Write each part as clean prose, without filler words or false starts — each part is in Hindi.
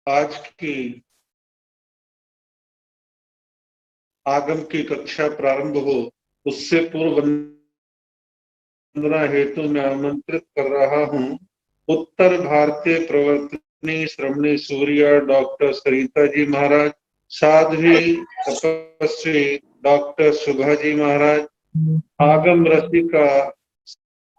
आज की आगम की कक्षा प्रारंभ हो उससे पूर्व वंदना हेतु मैं आमंत्रित कर रहा हूं उत्तर भारतीय प्रवर्तनी श्रमणी सूर्या डॉक्टर सरिता जी महाराज, साध्वी तपस्वी डॉक्टर सुभा जी महाराज, आगम रसिका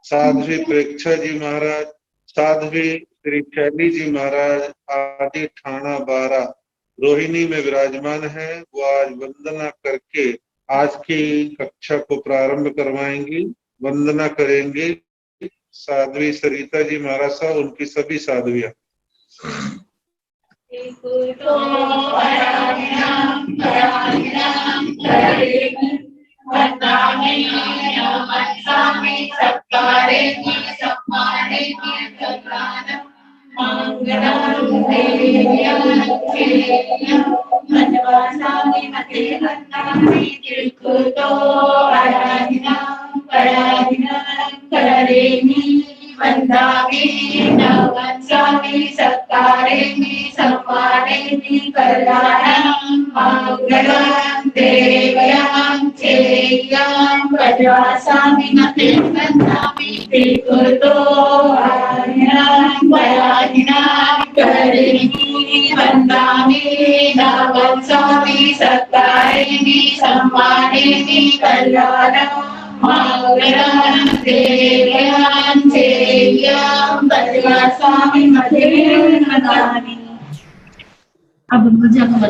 साध्वी प्रेक्षा जी महाराज, साध्वी श्री शैली जी महाराज आदि ठाणा 12 रोहिणी में विराजमान है। वो आज वंदना करके आज की कक्षा को प्रारंभ करवाएंगी, वंदना करेंगे साध्वी सरिता जी महाराज साहब, उनकी सभी साध्वियां।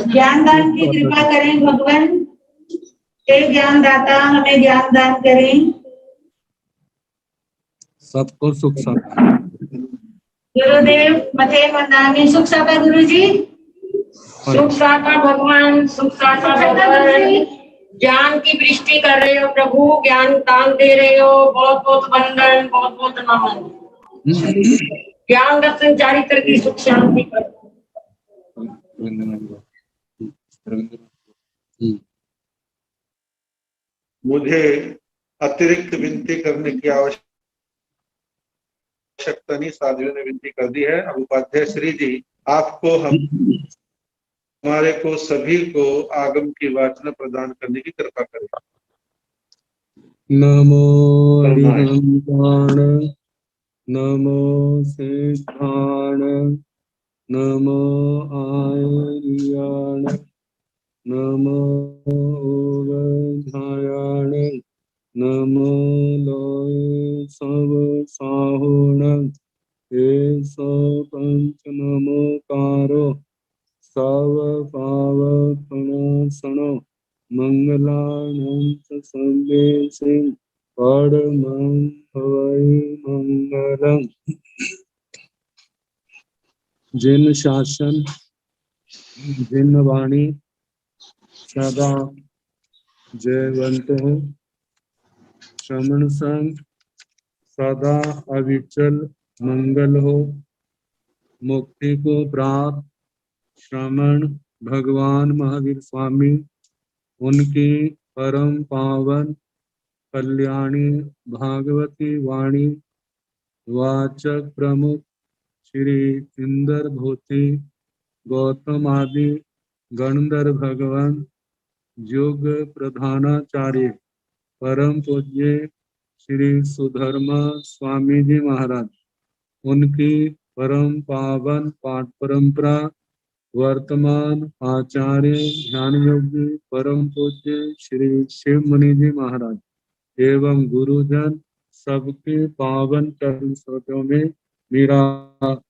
ज्ञानदान की कृपा करें भगवान, हे ज्ञानदाता हमें ज्ञान दान करें। सबको सुख साता गुरुदेव मथे मंदानी सुख साता गुरु जी, सुख साता भगवान, सुख साता भगवान, ज्ञान की वृष्टि कर रहे हो प्रभु, ज्ञान दान दे रहे हो, बहुत बहुत वंदन, बहुत बहुत नमन। ज्ञान दर्शन चारित्र की सुख शांति कर। मुझे अतिरिक्त विनती करने की आवश्यकता नहीं, साध्वियों ने विनती कर दी है। अब उपाध्याय श्री जी आपको हमारे को सभी को आगम की वाचना प्रदान करने की कृपा करें। नमो हरिहंताण, नमो शेषाण, नमो आर्याण, नमो ओवधायाण, नमो लोय सब साहुण, एसो पंच नमोकारो सव पावपनासनो मंगलानंत संदेशे परमं भवै मंगलम्। जिन शासन जिन वाणी सदा जयवंत हो, श्रमण संग सदा अविचल मंगल हो, मुक्ति को प्राप्त श्रमण भगवान महावीर स्वामी, उनकी परम पावन कल्याणी भागवती वाणी वाचक प्रमुख श्री इंद्र भूति गौतम आदि गणधर भगवान योग प्रधानाचार्य परम पूज्य श्री सुधर्मा स्वामी जी महाराज, उनकी परम पावन पाठ परंपरा वर्तमान आचार्य ध्यान योगी परम पूज्य श्री शिव मुनि जी महाराज एवं गुरुजन सबके पावन चरण स्रोतों में मेरा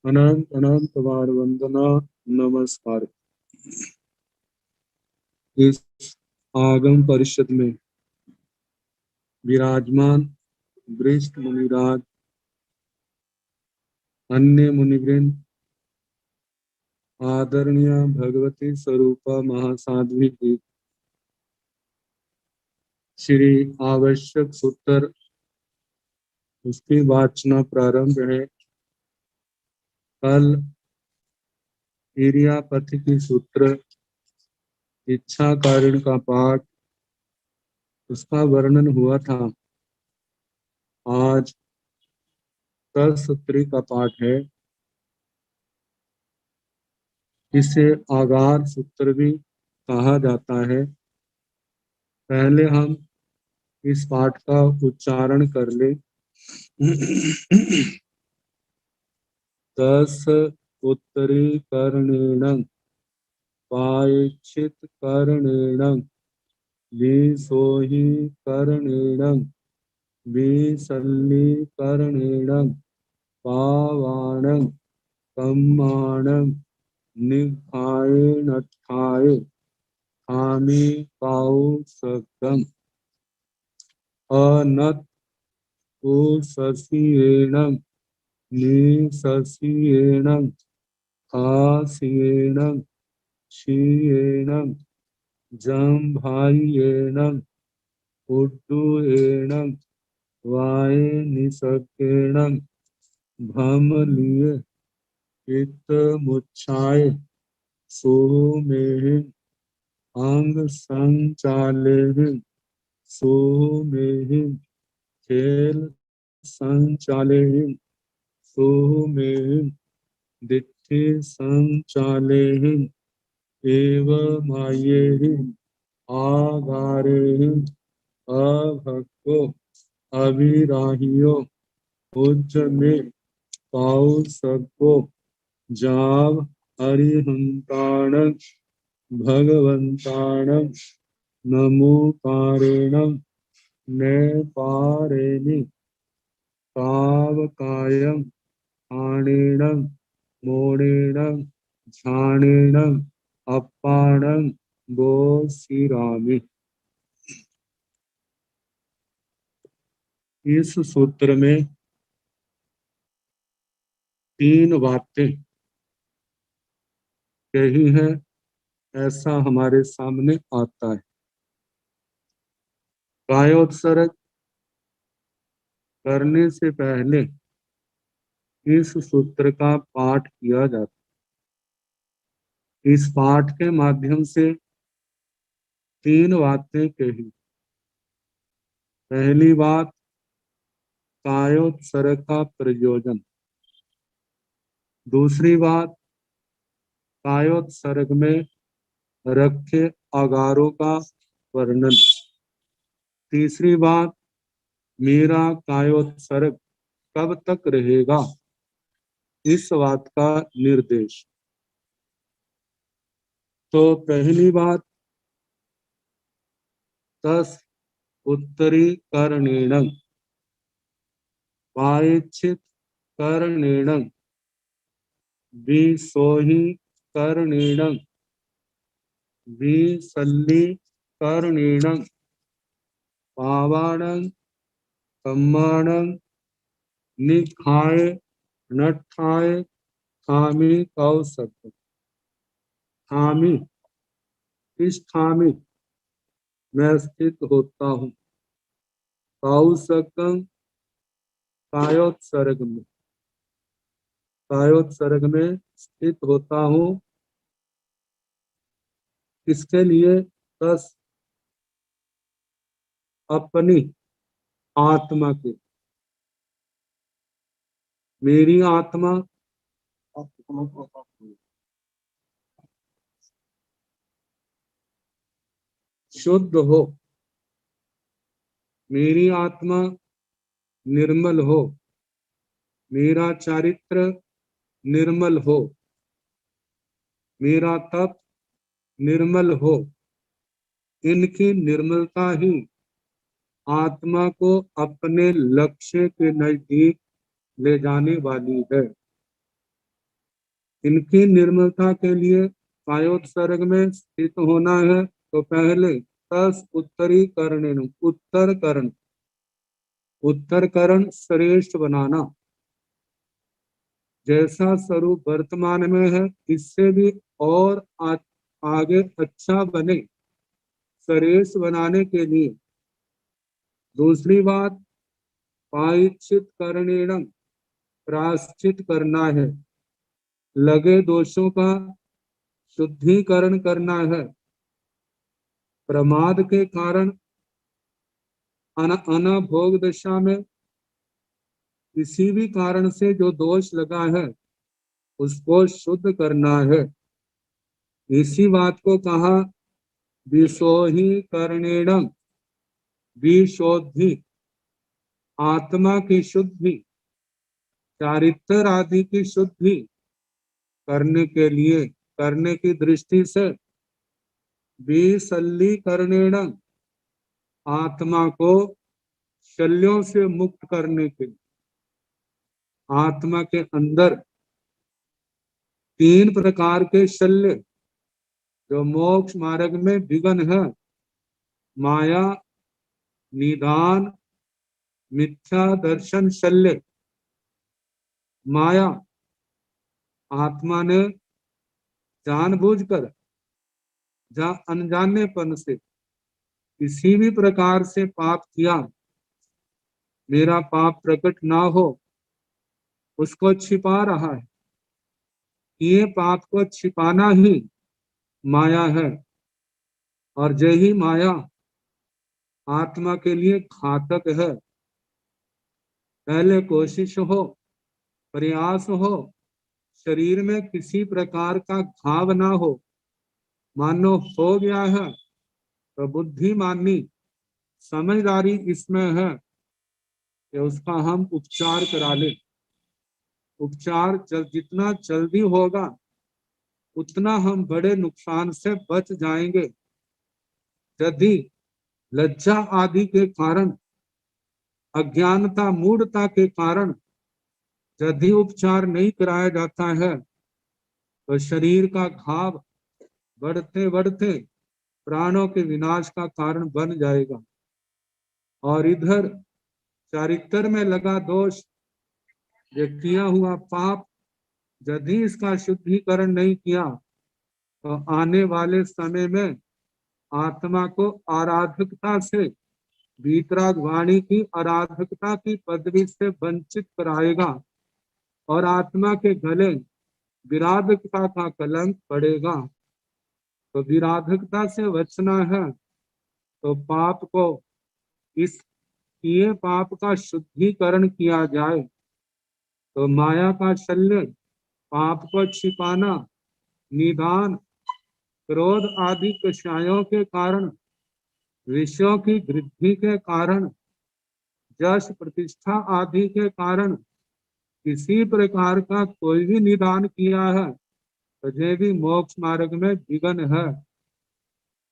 अनंत अनंत बार वंदना नमस्कार। इस आगम परिषद में विराजमान वरिष्ठ मुनिराज, अन्य मुनिवृंद, आदरणीय भगवती स्वरूपा महासाध्वी जी, श्री आवश्यक सूत्र उसकी वाचना प्रारंभ है। कल इरियापति की सूत्र इच्छा कारण का पाठ उसका वर्णन हुआ था। आज तत्सूत्री का पाठ है। इसे आगार सूत्र भी कहा जाता है। पहले हम इस पाठ का उच्चारण कर ले। दस उत्तरी कर्णेण पायच्छित कर्णेण विसोहि कर्णेण विसल्ली कर्णेण पावाणं कम्माणं निघाय नठाय खामी कौसकम् अनत कुसस्येण निसस्येण खास्येण क्षीयेण जम्भायेण उड्डुयेण वायनिसकेण भमलीय पित्तमुच्छाय सोमेहि अंग संचालेहि सोमेहि खेल संचालेहि सोमेहि दिट्ठि संचालेहि एवमायेहि आगारेहि अभक्तो अभिराहियो उज्जमे कौसको जाव हरिहंताण भगवंताण नमोकारेण नेपारेणि पावकायं आणेण मोणेण झाणेण अप्पाणं बोसिरामि। इस सूत्र में 3 बातें कही है, ऐसा हमारे सामने आता है। कायोत्सर्ग करने से पहले इस सूत्र का पाठ किया जाता है। इस पाठ के माध्यम से 3 बातें कही। पहली बात, कायोत्सर्ग का प्रयोजन। दूसरी बात, कायोत्सर्ग में रखे आगारों का वर्णन। तीसरी बात, मेरा कायोत्सर्ग कब तक रहेगा, इस बात का निर्देश। तो पहली बात, 10 उत्तरी कर्णेण पायच्छित कर्णेण विसोहि कर्णेण विसल्ली कर्णेण पावाणं कम्माणं निखाय नठाय खामी कौसक। खामी, इस खामी में स्थित होता हूँ। कौसकं, कायोत्सर्ग में, कायोत्सर्ग में स्थित होता हूँ। इसके लिए 10 अपनी आत्मा के, मेरी आत्मा शुद्ध हो, मेरी आत्मा निर्मल हो, मेरा चारित्र निर्मल हो, मेरा तप निर्मल हो। इनकी निर्मलता ही आत्मा को अपने लक्ष्य के नजदीक ले जाने वाली है। इनकी निर्मलता के लिए कायोत्सर्ग में स्थित होना है। तो पहले 10 उत्तरी कर्णेण, उत्तर कर्ण, उत्तर कर्ण श्रेष्ठ बनाना। जैसा स्वरूप वर्तमान में है, इससे भी और आगे अच्छा बने, श्रेष्ठ बनाने के लिए। दूसरी बात, पायच्छित कर्णेण, प्रायश्चित करना है, लगे दोषों का शुद्धिकरण करना है। प्रमाद के कारण अनभोग दशा में किसी भी कारण से जो दोष लगा है, उसको शुद्ध करना है। इसी बात को कहा विशोहि कर्णेणम, विशोधि आत्मा की शुद्धि, चारित्र आदि की शुद्धि करने के लिए, करने की दृष्टि से विसल्लीकरणेन, आत्मा को शल्यों से मुक्त करने के लिए, आत्मा के अंदर 3 प्रकार के शल्य जो मोक्ष मार्ग में विघ्न है, माया, निदान, मिथ्या दर्शन शल्य। माया आत्मा ने जानबूझकर या अनजानेपन से किसी भी प्रकार से पाप किया, मेरा पाप प्रकट ना हो, उसको छिपा रहा है। ये पाप को छिपाना ही माया है, और यही माया आत्मा के लिए घातक है। पहले कोशिश हो, प्रयास हो, शरीर में किसी प्रकार का घाव ना हो, मानो हो गया है तो बुद्धिमानी, समझदारी इसमें है कि उसका हम उपचार करा ले। उपचार जितना जल्दी होगा उतना हम बड़े नुकसान से बच जाएंगे। यदि लज्जा आदि के कारण, अज्ञानता, मूढ़ता के कारण यदि उपचार नहीं कराया जाता है तो शरीर का घाव बढ़ते बढ़ते प्राणों के विनाश का कारण बन जाएगा। और इधर चारित्र में लगा दोष, ये किया हुआ पाप, यदि इसका शुद्धिकरण नहीं किया तो आने वाले समय में आत्मा को आराधकता से, वीतराग वाणी की आराधकता की पदवी से वंचित कराएगा, और आत्मा के गले विराधकता का कलंक पड़ेगा। तो विराधकता से बचना है तो पाप को, इस किए पाप का शुद्धिकरण किया जाए। तो माया का शल्य, पाप को छिपाना, निदान, क्रोध आदि कषायों के कारण, विषयों की वृद्धि के कारण, यश प्रतिष्ठा आदि के कारण किसी प्रकार का कोई भी निदान किया है तो ये भी मोक्ष मार्ग में विघ्न है।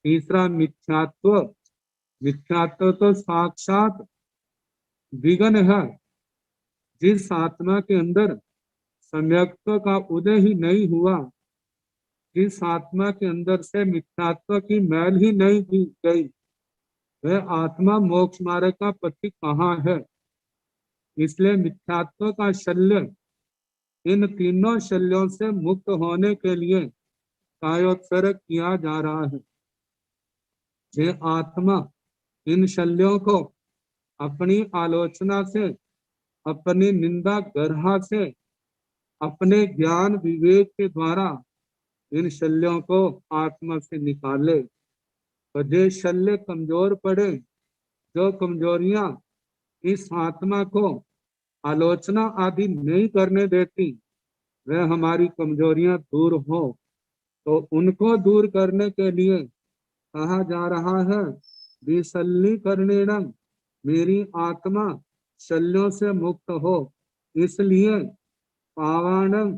तीसरा मिथ्यात्व, मिथ्यात्व तो साक्षात विघ्न है। जिस आत्मा के अंदर सम्यक्त्व का उदय ही नहीं हुआ, जिस आत्मा के अंदर से मिथ्यात्व की मैल ही नहीं गई, वह आत्मा मोक्ष मार्ग का पथिक कहाँ है। इसलिए मिथ्यात्व का शल्य, इन तीनों शल्यों से मुक्त होने के लिए कायोत्सर्ग किया जा रहा है। ये आत्मा इन शल्यों को अपनी आलोचना से, अपनी निंदा गर्हा से, अपने ज्ञान विवेक के द्वारा इन शल्यों को आत्मा से निकाले। तो जो शल्य कमजोर पड़े, जो कमजोरियां इस आत्मा को आलोचना आदि नहीं करने देती, वह हमारी कमजोरियां दूर हो, तो उनको दूर करने के लिए कहा जा रहा है विसल्लीकरणेन, मेरी आत्मा शल्यों से मुक्त हो। इसलिए पावाणं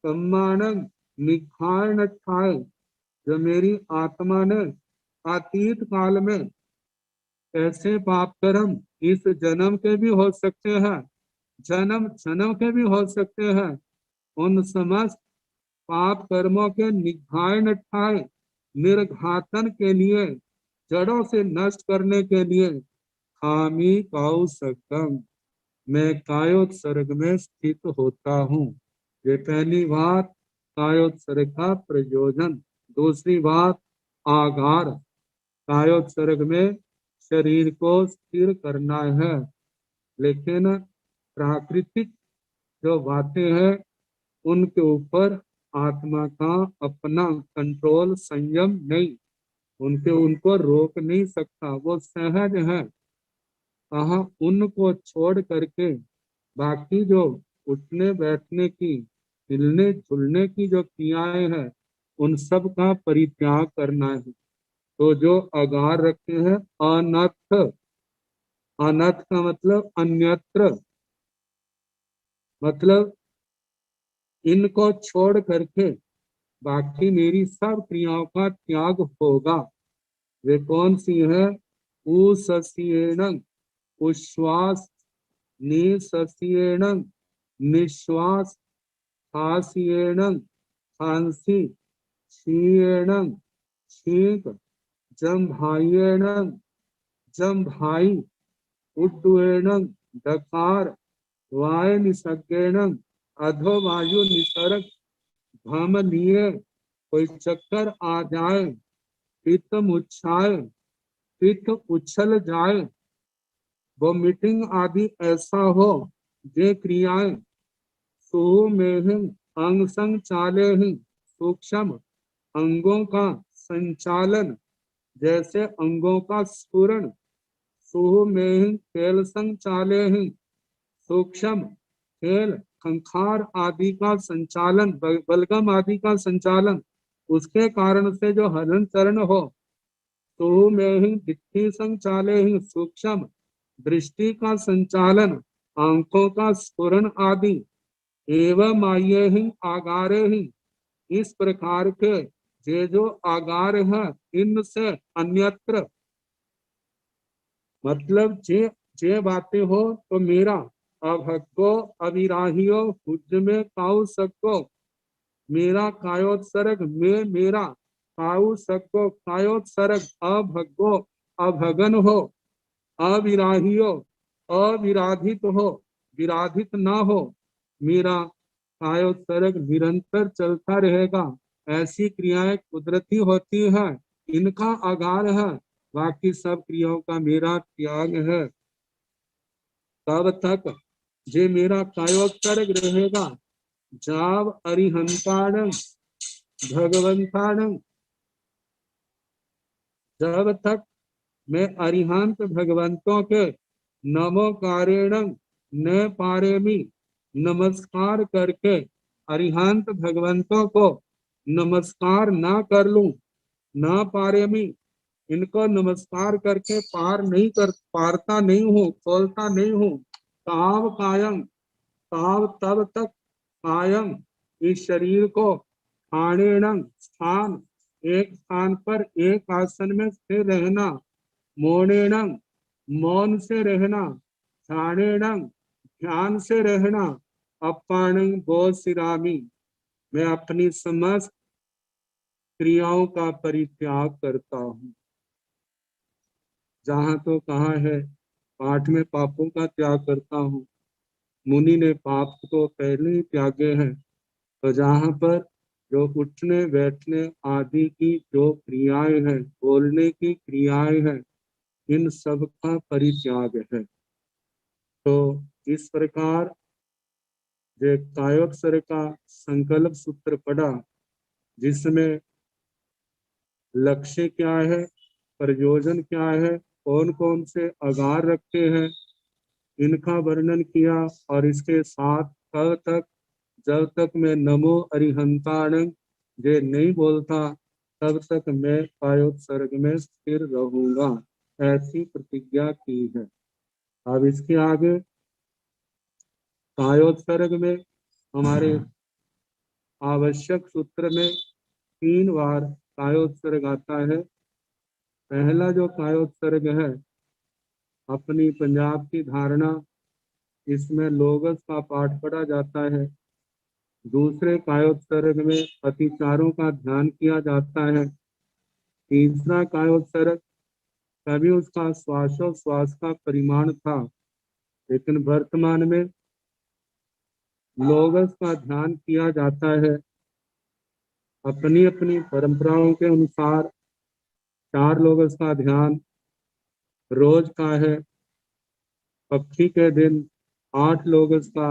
कम्माणं निखाय, जो मेरी आत्मा ने अतीत काल में ऐसे पाप कर्म इस जन्म के भी हो सकते हैं, जन्म जन्म के भी हो सकते हैं, उन समस्त पाप कर्मों के निघाय निर्घातन के लिए, जड़ों से नष्ट करने के लिए हामी कौशकम, मैं कायोत्सर्ग में स्थित होता हूँ। ये पहली बात कायोत्सर्ग का प्रयोजन। दूसरी बात आगार, कायोत्सर्ग में शरीर को स्थिर करना है, लेकिन प्राकृतिक जो बातें हैं उनके ऊपर आत्मा का अपना कंट्रोल, संयम नहीं, उनको रोक नहीं सकता, वो सहज है। कहा उनको छोड़ करके बाकी जो उठने बैठने की, हिलने झुलने की जो क्रियाएं हैं, उन सब का परित्याग करना है। तो जो अगार रखे हैं अनर्थ, अनर्थ का मतलब अन्यत्र, मतलब इनको छोड़ करके बाकी मेरी सब क्रियाओं का त्याग होगा। वे कौन सी है? उसस्येन उश्वास, निसस्येन निश्वास, खास्येन खांसी, क्षीयेण छींक, जम्भायेण जम्भाई, उड्डयेन डकार, वायु निसर्गेण अधो वायु निसर्ग, भम लिए कोई चक्कर आ जाए, पित्त मुच्छाए, पित्त उछल जाए, वो मीटिंग आदि ऐसा हो, ये क्रियाएं सो में अंग संग चाले ही सूक्ष्म अंगों का संचालन, जैसे अंगों का स्फुरण, सुह में खेल संग चाले ही सूक्ष्म खेल खंखार आदि का संचालन, बलगम आदि का संचालन, उसके कारण से जो हलन चरण हो, तो में ही दिक्ठी संग चाले ही सूक्ष्म दृष्टि का संचालन, आंखों का स्फुरण आदि, एवं आये ही आगारे ही, इस प्रकार के ये जो आगार है इनसे अन्यत्र, मतलब जे बातें हो तो मेरा अभक्को अविराहियो हुज में काउ सको, मेरा कायोत्सर्ग में मेरा काउ सको कायोत्सर्ग, अभग्गो अभगन हो, अविराहियो अविराधित हो, विराधित ना हो, मेरा कायोत्सर्ग निरंतर चलता रहेगा। ऐसी क्रियाएं कुदरती होती है, इनका आगार है, बाकी सब क्रियाओं का मेरा त्याग है। तब तक जे मेरा कायोत्सर्ग रहेगा, जाव अरिहंताणं भगवंताणं, जब तक मैं अरिहंत भगवंतों के नमोकारेण न पारेमी, नमस्कार करके अरिहंत भगवंतों को नमस्कार ना कर लूं, ना पारेमी, इनको नमस्कार करके पारता नहीं हूँ, खोलता नहीं हूँ, ताव कायम, ताव तब तक कायम, इस शरीर को स्थानेन स्थान, एक स्थान पर एक आसन में स्थिर रहना, मौनेन मौन से रहना, ध्यानेन ध्यान से रहना, अपानं बोसिरामी, मैं अपनी समस्त क्रियाओं का परित्याग करता हूँ। जहाँ तो कहा है पाठ में पापों का त्याग करता हूँ, मुनि ने पाप तो पहले ही त्यागे हैं। तो जहाँ पर जो उठने बैठने आदि की जो क्रियाएं हैं, बोलने की क्रियाएं हैं, इन सब का परित्याग है। तो इस प्रकार जो कायोत्सर्ग का संकल्प सूत्र पढ़ा, जिसमें लक्ष्य क्या है, प्रयोजन क्या है, कौन कौन से आगार रखते हैं, इनका वर्णन किया, और इसके साथ कल तक जब तक मैं नमो अरिहंताण ये नहीं बोलता, तब तक मैं कायोत्सर्ग में स्थिर रहूंगा, ऐसी प्रतिज्ञा की है। अब इसके आगे कायोत्सर्ग में हमारे आवश्यक सूत्र में 3 बार कायोत्सर्ग आता है। पहला जो कायोत्सर्ग है, अपनी पंजाब की धारणा, इसमें लोगस का पाठ पढ़ा जाता है। दूसरे कायोत्सर्ग में अतिचारों का ध्यान किया जाता है। तीसरा कायोत्सर्ग तभी उसका श्वासोश्वास का परिमाण था, लेकिन वर्तमान में लोगस का ध्यान किया जाता है। अपनी अपनी परंपराओं के अनुसार 4 लोगस का ध्यान रोज का है, पक्षी के दिन 8 लोगस का,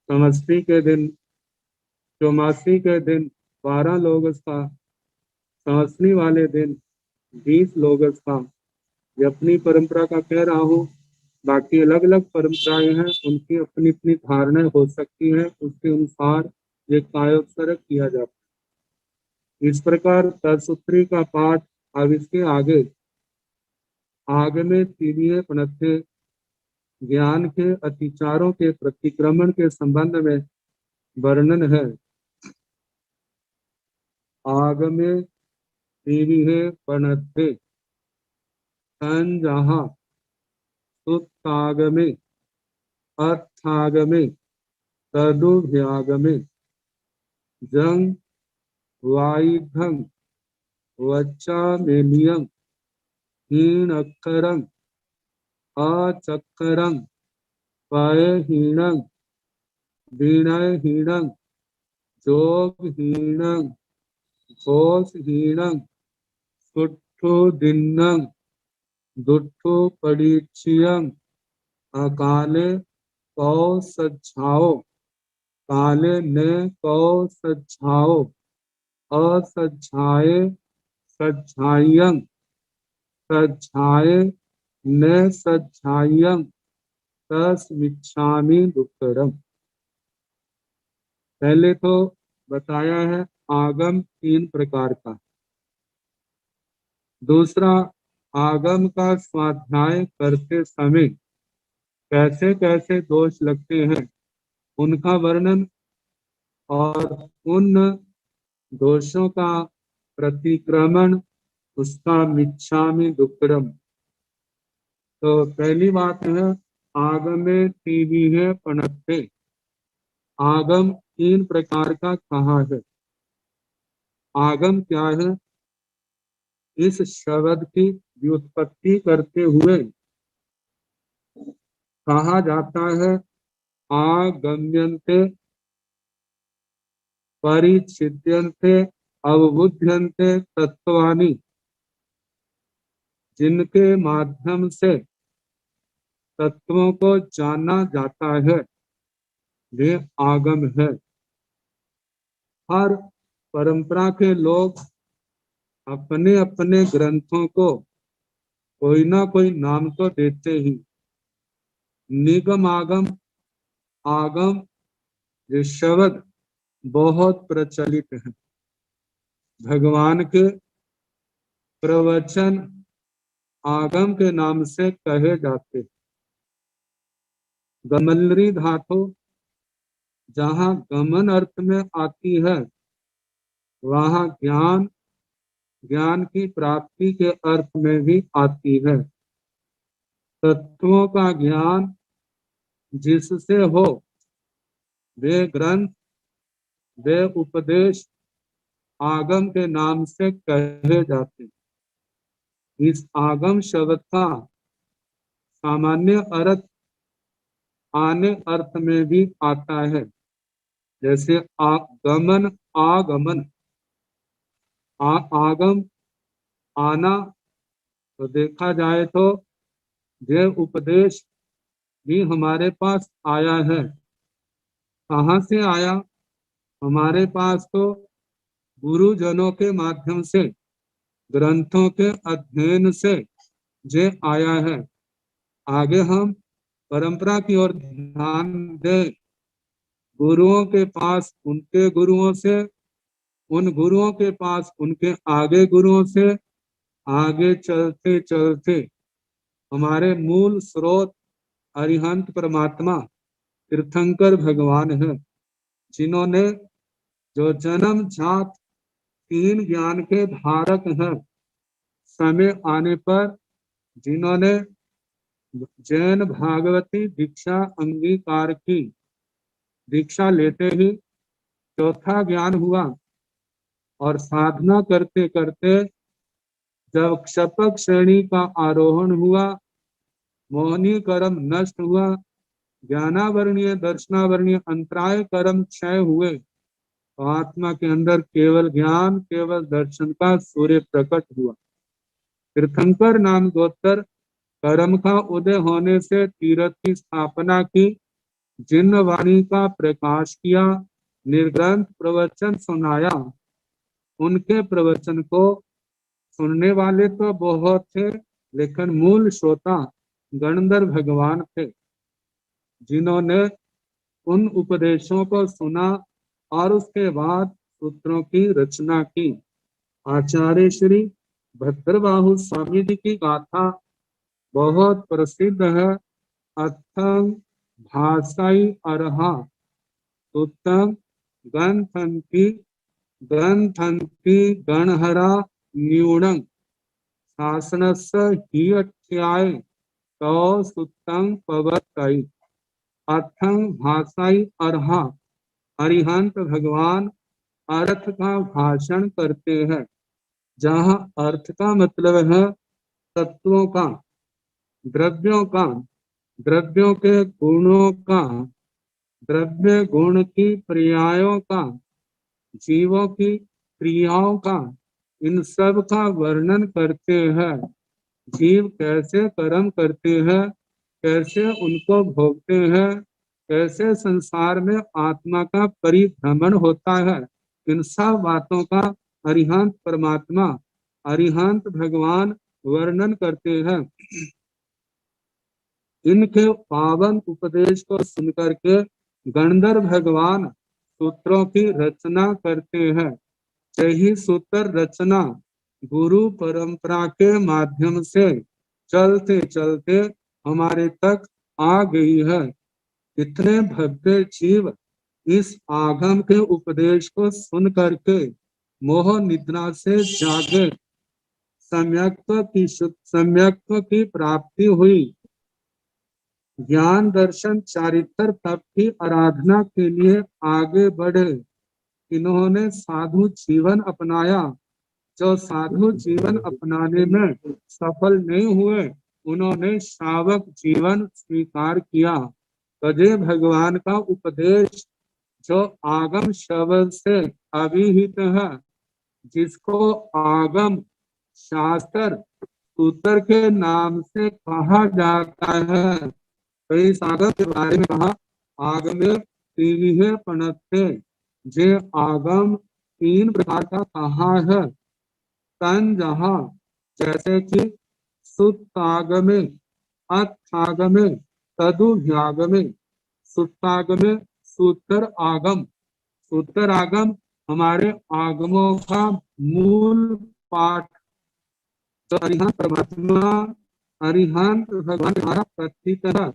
समष्टि के दिन, चौमासी के दिन 12 लोगस का, संवत्सरी वाले दिन 20 लोगस का। ये अपनी परंपरा का कह रहा हूँ, बाकी अलग अलग परंपराएं हैं, उनकी अपनी अपनी धारणाएं हो सकती हैं, उसके अनुसार ये कायोत्सर्ग किया जाता है। इस प्रकार तत्सूत्री का पाठ अब इसके आगे में तीव्र पनत्थे ज्ञान के अतिचारों के प्रतिक्रमण के संबंध में वर्णन है। आगमे तीव्र पनत्थे संजहा सुत्तागमे अर्थागमे तदुभ्यागमे जंग वाइधं वच्चामेलियं हीनक्षरं अचक्करं पयहीनं विनयहीनं जोगहीनं घोषहीनं सुट्ठुदिन्नं दुट्ठुपरीक्ष्यं अकाले कौसज्झाओ काले ने कौसज्झाओ असज्झाए सज्झायं सज्झाए न सज्झायं तस्मिच्छामि दुक्कड़म। पहले तो बताया है आगम 3 प्रकार का। दूसरा, आगम का स्वाध्याय करते समय कैसे कैसे दोष लगते हैं उनका वर्णन और उन दोषों का प्रतिक्रमण, उसका मिच्छामि दुक्कड़म। तो पहली बात है आगमे तीव्र पनत्थे। आगम 3 प्रकार का कहा है। आगम क्या है? इस शब्द की व्युत्पत्ति करते हुए कहा जाता है आगम्यन्ते परिच्छिद्यन्ते अवबुध्यन्ते तत्वानि, जिनके माध्यम से तत्वों को जाना जाता है वे आगम है। हर परंपरा के लोग अपने अपने ग्रंथों को कोई ना कोई नाम तो देते ही। निगम आगम, आगम ये शब्द बहुत प्रचलित है। भगवान के प्रवचन आगम के नाम से कहे जाते। गमलरी धातु जहाँ गमन अर्थ में आती है वहाँ ज्ञान, ज्ञान की प्राप्ति के अर्थ में भी आती है। तत्वों का ज्ञान जिससे हो वे ग्रंथ, वे उपदेश आगम के नाम से कहे जाते। इस आगम शब्द का सामान्य अर्थ आने अर्थ में भी आता है, जैसे आगमन, आगमन, आगम आना। तो देखा जाए तो यह उपदेश भी हमारे पास आया है। कहाँ से आया? हमारे पास तो गुरुजनों के माध्यम से, ग्रंथों के अध्ययन से ये आया है। आगे हम परंपरा की ओर ध्यान दें। गुरुओं के पास उनके गुरुओं से, उन गुरुओं के पास उनके आगे गुरुओं से, आगे चलते चलते हमारे मूल स्रोत अरिहंत परमात्मा तीर्थंकर भगवान है, जिन्होंने जो जन्म जात 3 ज्ञान के धारक हैं, समय आने पर जिन्होंने जैन भागवती दीक्षा अंगीकार की, दीक्षा लेते ही 4था ज्ञान हुआ और साधना करते करते जब क्षपक श्रेणी का आरोहण हुआ, मोहनी कर्म नष्ट हुआ, ज्ञानावरणीय दर्शनावरणीय अंतराय कर्म क्षय हुए, तो आत्मा के अंदर केवल ज्ञान, केवल दर्शन का सूर्य प्रकट हुआ। तीर्थंकर नाम गोत्र कर्म का उदय होने से तीर्थ की स्थापना की, जिन्न वाणी का प्रकाश किया, निर्ग्रंथ प्रवचन सुनाया। उनके प्रवचन को सुनने वाले तो बहुत थे, लेकिन मूल श्रोता गणधर भगवान थे, जिन्होंने उन उपदेशों को सुना और उसके बाद सूत्रों की रचना की। आचार्य श्री भद्रबाहु स्वामी जी की गाथा बहुत प्रसिद्ध है। अथं भाषाई अर्हा उत्तम ग्रंथंति गणहरा न्यूनं शासनस्य हि अध्याय तो सुत्तं पवत्तै। अथं भाषाई अर्हा अरिहंत भगवान अर्थ का भाषण करते हैं। जहाँ अर्थ का मतलब है तत्वों का, द्रव्यों का, द्रव्यों के गुणों का, द्रव्य गुण की पर्यायों का, जीवों की क्रियाओं का, इन सब का वर्णन करते हैं। जीव कैसे कर्म करते हैं, कैसे उनको भोगते हैं, कैसे संसार में आत्मा का परिभ्रमण होता है, इन सब बातों का अरिहंत परमात्मा, अरिहंत भगवान वर्णन करते हैं। इनके पावन उपदेश को सुनकर के गंधर्व भगवान सूत्रों की रचना करते हैं। यही सूत्र रचना गुरु परंपरा के माध्यम से चलते चलते हमारे तक आ गई है। इतने भव्य जीव इस आगम के उपदेश को सुन करके मोह निद्रा से जागे, सम्यक्त्व की प्राप्ति हुई, ज्ञान दर्शन चारित्र तप की आराधना के लिए आगे बढ़े। इन्होंने साधु जीवन अपनाया। जो साधु जीवन अपनाने में सफल नहीं हुए, उन्होंने श्रावक जीवन स्वीकार किया। तजे भगवान का उपदेश जो आगम शब्द से अभिहित है, जिसको आगम शास्त्र सूत्र के नाम से कहा जाता है। कई सागर के बारे में कहा, आगमे त्रिविहे पणत्ते, जे आगम 3 प्रकार का कहा है। तन जहाँ जैसे कि सुत्तागमे, अर्थागमे, तदुभ्यागमे। सुत्तागमे सूत्र आगम, सूत्र आगम हमारे आगमों का मूल पाठ। तो अरिहंत परमात्मा, अरिहंत भगवान हमारा प्रतीक है।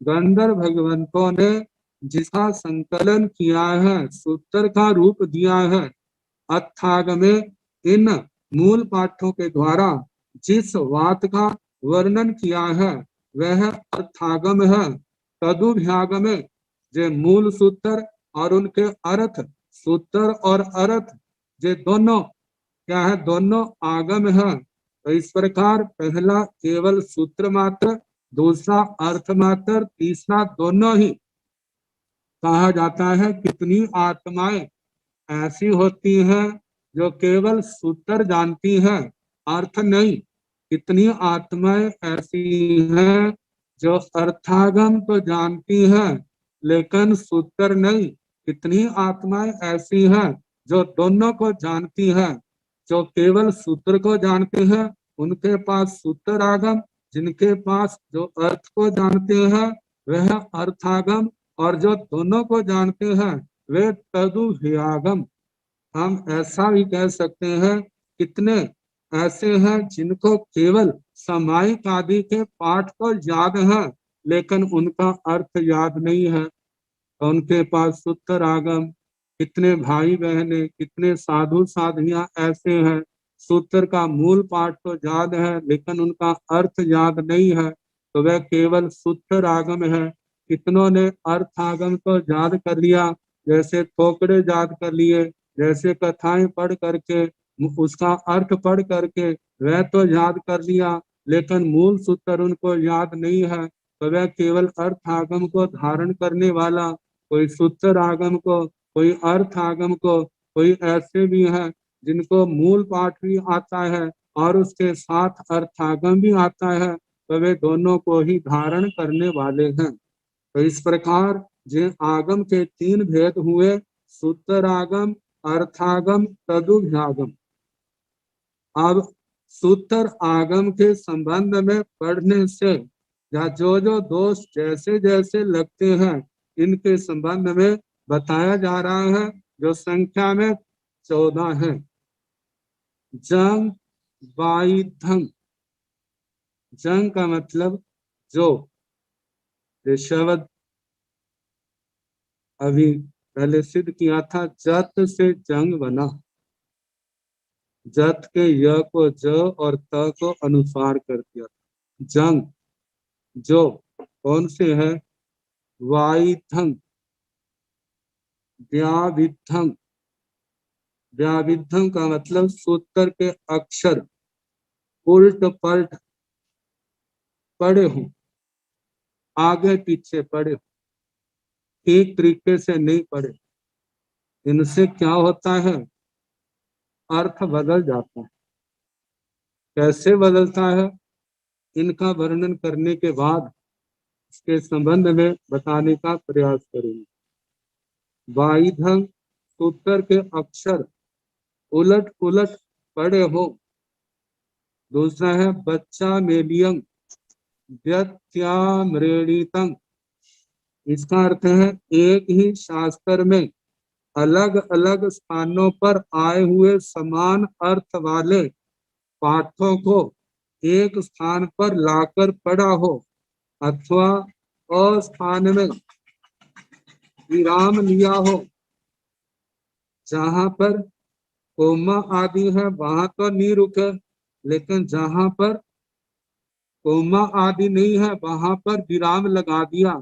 गंधर्व भगवंतों ने जिसका संकलन किया है, सूत्र का रूप दिया है, अर्थागमे, इन मूल पाठों के द्वारा जिस बात का वर्णन किया है वह अर्थागम है। तदुभ्यागमे, जे मूल सूत्र और उनके अर्थ, सूत्र और अर्थ जे दोनों क्या है, दोनों आगम है। तो इस प्रकार पहला केवल सूत्र मात्र, दूसरा अर्थ मात्र, तीसरा दोनों ही कहा जाता है। कितनी आत्माएं ऐसी होती हैं जो केवल सूत्र जानती हैं, अर्थ नहीं। कितनी आत्माएं ऐसी हैं जो अर्थागम तो जानती हैं लेकिन सूत्र नहीं। कितनी आत्माएं ऐसी हैं जो दोनों को जानती हैं। जो केवल सूत्र को जानते हैं उनके पास सूत्र आगम, जिनके पास जो अर्थ को जानते हैं वह अर्थागम, और जो दोनों को जानते हैं वे तदुभ्यागम। हम ऐसा भी कह सकते हैं, कितने ऐसे हैं जिनको केवल सामायिक आदि के पाठ को याद है लेकिन उनका अर्थ याद नहीं है, तो उनके पास सूत्र आगम। कितने भाई बहने, कितने साधु साधियां ऐसे हैं, सूत्र का मूल पाठ तो याद है लेकिन उनका अर्थ याद नहीं है, तो वह केवल सूत्र आगम है। कितनों ने अर्थ आगम तो याद कर लिया, जैसे थोकड़े याद कर लिए, जैसे कथाएं पढ़ करके उसका अर्थ पढ़ करके वह तो याद कर लिया लेकिन मूल सूत्र उनको याद नहीं है, तो वह केवल अर्थ आगम को धारण करने वाला, कोई सूत्र आगम को, कोई अर्थ आगम को, कोई ऐसे भी हैं जिनको मूल पाठ भी आता है और उसके साथ अर्थागम भी आता है, तो वे दोनों को ही धारण करने वाले हैं। तो इस प्रकार जो आगम के 3 भेद हुए, सूत्र आगम, अर्थागम, तदुभ्यागम। अब सूत्र आगम के संबंध में पढ़ने से या जो दोष जैसे जैसे लगते हैं इनके संबंध में बताया जा रहा है, जो संख्या में 14 है। जंग वाइधम, जंग का मतलब जो, ये शब्द अभी पहले सिद्ध किया था, जत से जंग बना, जत के य को ज और त को अनुसार कर दिया था। जंग जो कौन से है, वाइधम, व्याविधम, व्याविधम का मतलब सूत्र के अक्षर उल्ट पलट पड़े हो, आगे पीछे पड़े हो, ठीक तरीके से नहीं पड़े। इनसे क्या होता है, अर्थ बदल जाता है। कैसे बदलता है, इनका वर्णन करने के बाद इसके संबंध में बताने का प्रयास करेंगे। वाइधम, सूत्र के अक्षर उलट पुलट पड़े हो। दूसरा है बच्चा मेलियंग व्यत्यामृणीतम, इसका अर्थ है एक ही शास्त्र में अलग अलग स्थानों पर आए हुए समान अर्थ वाले पाठों को एक स्थान पर लाकर पढ़ा हो, अथवा अस्थान में विराम लिया हो। जहां पर कोमा आदि है वहां तो नहीं रुके, लेकिन जहां पर कोमा आदि नहीं है वहां पर विराम लगा दिया,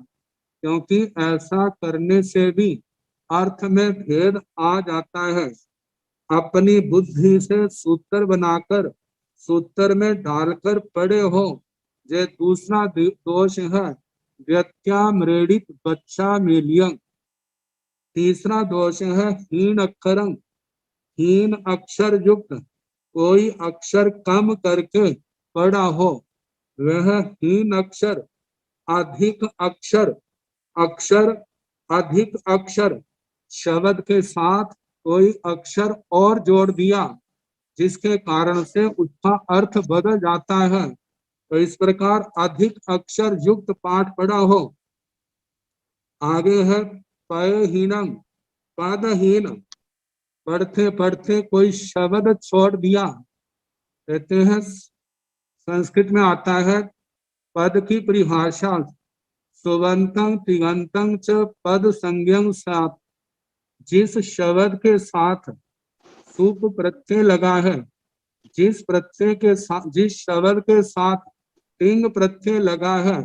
क्योंकि ऐसा करने से भी अर्थ में भेद आ जाता है। अपनी बुद्धि से सूत्र बनाकर सूत्र में डालकर पड़े हो, ये दूसरा दोष है, व्यत्यामृणित बच्चा मेलियंग। तीसरा दोष है हीन अक्षरं, हीन अक्षर युक्त कोई अक्षर कम करके पढ़ा हो, वह हीन अक्षर, अधिक अक्षर, अक्षर अधिक अक्षर शब्द के साथ कोई अक्षर और जोड़ दिया, जिसके कारण से उसका अर्थ बदल जाता है। तो इस प्रकार अधिक अक्षर युक्त पाठ पढ़ा हो। आगे है पयहीनम, पदहीन, पढ़ते पढ़ते कोई शब्द छोड़ दिया। कहते हैं संस्कृत में आता है पद की परिभाषा, सुबंतं तिगंतं च पद संज्ञं सात, जिस शब्द के साथ सुप प्रत्यय लगा है, जिस प्रत्यय के साथ, जिस शब्द के साथ तिंग प्रत्यय लगा है,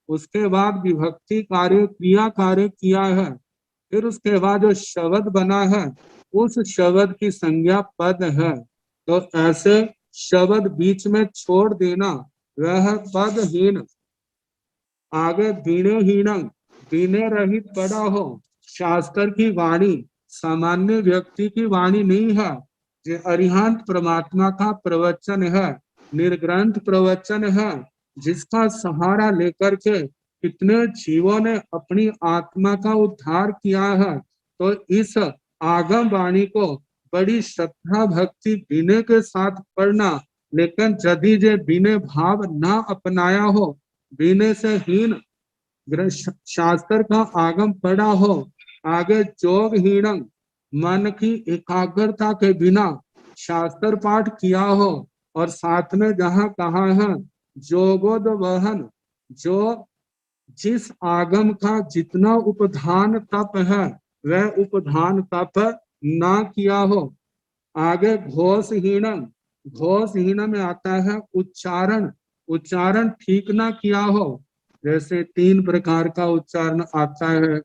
उसके बाद विभक्ति कार्य क्रिया कार्य किया है, फिर उसके बाद जो शब्द बना है उस शब्द की संज्ञा पद है। तो ऐसे शब्द बीच में छोड़ देना वह पदहीन। आगे विनयहीन, विनय रहित पड़ा हो। शास्त्र की वाणी सामान्य व्यक्ति की वाणी नहीं है, ये अरिहंत परमात्मा का प्रवचन है, निर्ग्रंथ प्रवचन है, जिसका सहारा लेकर के कितने जीवों ने अपनी आत्मा का उद्धार किया है। तो इस आगम वाणी को बड़ी श्रद्धा भक्ति विनय के साथ पढ़ना, लेकिन यदि जे विनय भाव ना अपनाया हो, विनय से हीन शास्त्र का आगम पढ़ा हो, आगे जोगहीनम, मन की एकाग्रता के बिना शास्त्र पाठ किया हो, और साथ में जहाँ कहा है जोगोद्वहन, जो जिस आगम का जितना उपधान तप है वह उपधान तप ना किया हो। आगे घोषहीनम, घोषहीन में आता है उच्चारण, उच्चारण ठीक ना किया हो। जैसे 3 प्रकार का उच्चारण आता है,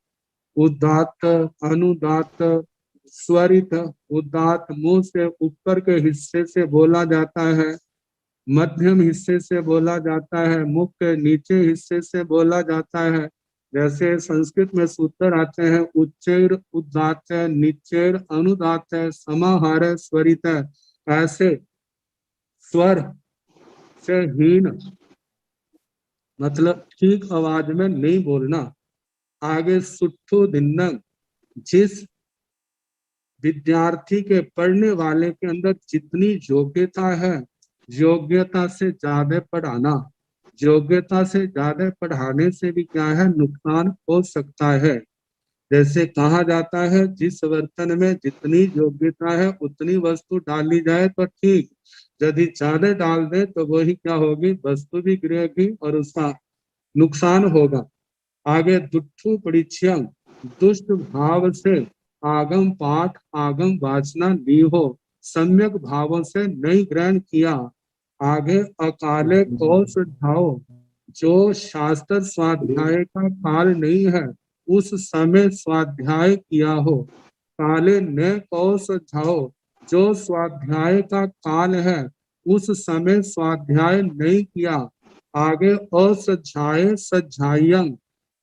उदात्त, अनुदात्त, स्वरित। उदात्त मुंह से ऊपर के हिस्से से बोला जाता है, मध्यम हिस्से से बोला जाता है, मुख के नीचे हिस्से से बोला जाता है। जैसे संस्कृत में सूत्र आते हैं उच्चैर उदात्त, निचैर अनुदात्त, समाहार स्वरित। ऐसे स्वर से हीन मतलब ठीक आवाज में नहीं बोलना। आगे सुट्ठू दिन्नम, जिस विद्यार्थी के पढ़ने वाले के अंदर जितनी योग्यता है, योग्यता से ज्यादा पढ़ाना, योग्यता से ज्यादा पढ़ाने से भी क्या है नुकसान हो सकता है। जैसे कहा जाता है जिस बर्तन में जितनी योग्यता है उतनी वस्तु डाली जाए तो ठीक, यदि ज्यादा डाल दे तो वही क्या होगी, वस्तु भी गिरेगी और उसका नुकसान होगा। आगे दुष्टु परीक्षण, दुष्ट भाव से आगम पाठ आगम वाचना ली हो, सम्यक भावों से नहीं ग्रहण किया। आगे अकाले को सुझाओ, जो शास्त्र स्वाध्याय का काल नहीं है उस समय स्वाध्याय किया हो। काले ने को सुझाओ, जो स्वाध्याय का काल है उस समय स्वाध्याय नहीं किया। आगे असज्जाय सज्जायं,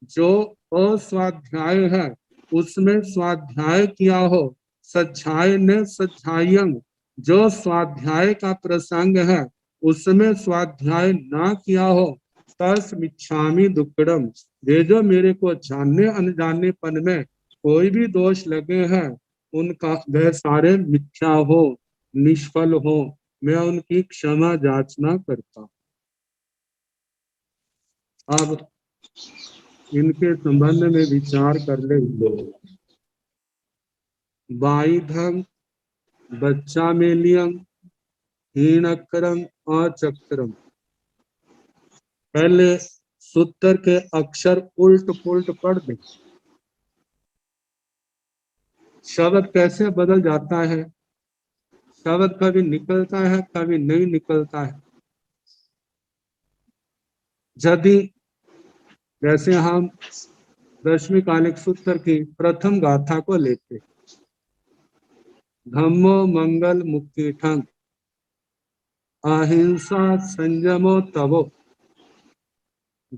जो अस्वाध्याय है उसमें स्वाध्याय किया हो। सज्जाय ने सज्जायं, जो स्वाध्याय का प्रसंग है उसमें स्वाध्याय ना किया हो। तस्मिच्छामि दुक्कडम, ये जो मेरे को जानने अनजाने पन में कोई भी दोष लगे हैं उनका वह सारे मिथ्या हो, निष्फल हो, मैं उनकी क्षमा याचना करता हूं। अब इनके संबंध में विचार कर ले। बाईधम बच्चा मेलियम हीनकरम अचक्रम। पहले सूत्र के अक्षर उल्ट पुल्ट पढ़ दे। शब्द कैसे बदल जाता है, शब्द कभी निकलता है कभी नहीं निकलता है। यदि जैसे हम दशमी कालिक सूत्र की प्रथम गाथा को लेते, धम्मो मंगल मुक्ति ठंग अहिंसा संयमो तवो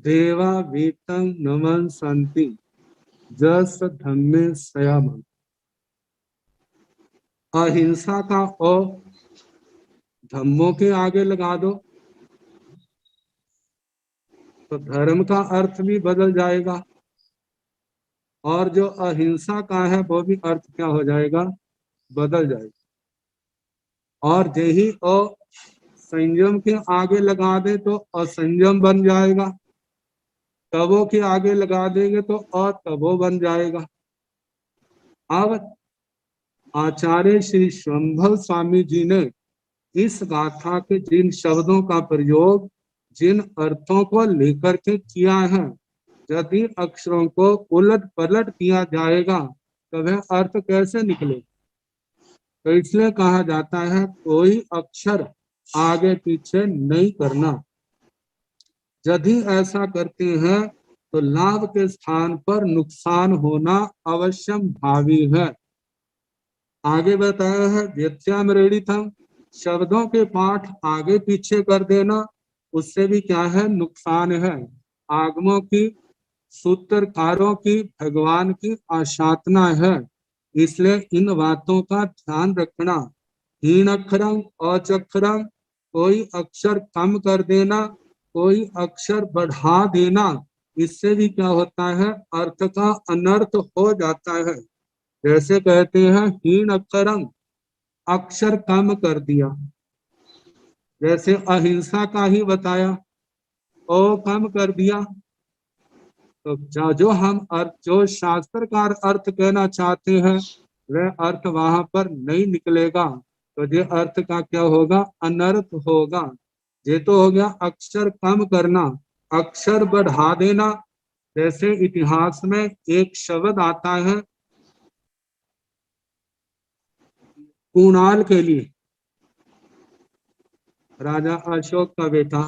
देवा वीतम नमन संति जस धम्मे सयाम। अहिंसा का ओ धम्मों के आगे लगा दो तो धर्म का अर्थ भी बदल जाएगा, और जो अहिंसा का है वो भी अर्थ क्या हो जाएगा, बदल जाएगा। और यही ओ संयम के आगे लगा दे तो असंयम बन जाएगा, तवो के आगे लगा देंगे तो अतवो बन जाएगा। अब आचार्य श्री स्वयंभव स्वामी जी ने इस गाथा के जिन शब्दों का प्रयोग जिन अर्थों को लेकर के किया है, यदि अक्षरों को उलट पलट किया जाएगा तो वह अर्थ कैसे निकले। तो इसलिए कहा जाता है कोई अक्षर आगे पीछे नहीं करना। यदि ऐसा करते हैं तो लाभ के स्थान पर नुकसान होना अवश्यम भावी है। आगे बताया है व्यत्यामरेणितम, शब्दों के पाठ आगे पीछे कर देना उससे भी क्या है, नुकसान है। आगमों की सूत्रकारों की भगवान की आशातना है, इसलिए इन बातों का ध्यान रखना। हीन अक्षरम अचक्षरम, कोई अक्षर कम कर देना कोई अक्षर बढ़ा देना, इससे भी क्या होता है, अर्थ का अनर्थ हो जाता है। जैसे कहते हैं हीन अक्षरम, अक्षर कम कर दिया, जैसे अहिंसा का ही बताया ओ कम कर दिया। तो जो हम अर्थ जो शास्त्रकार अर्थ कहना चाहते हैं वह अर्थ वहां पर नहीं निकलेगा, तो ये अर्थ का क्या होगा, अनर्थ होगा। ये तो हो गया अक्षर कम करना। अक्षर बढ़ा देना, जैसे इतिहास में एक शब्द आता है कुणाल के लिए, राजा अशोक का बेटा,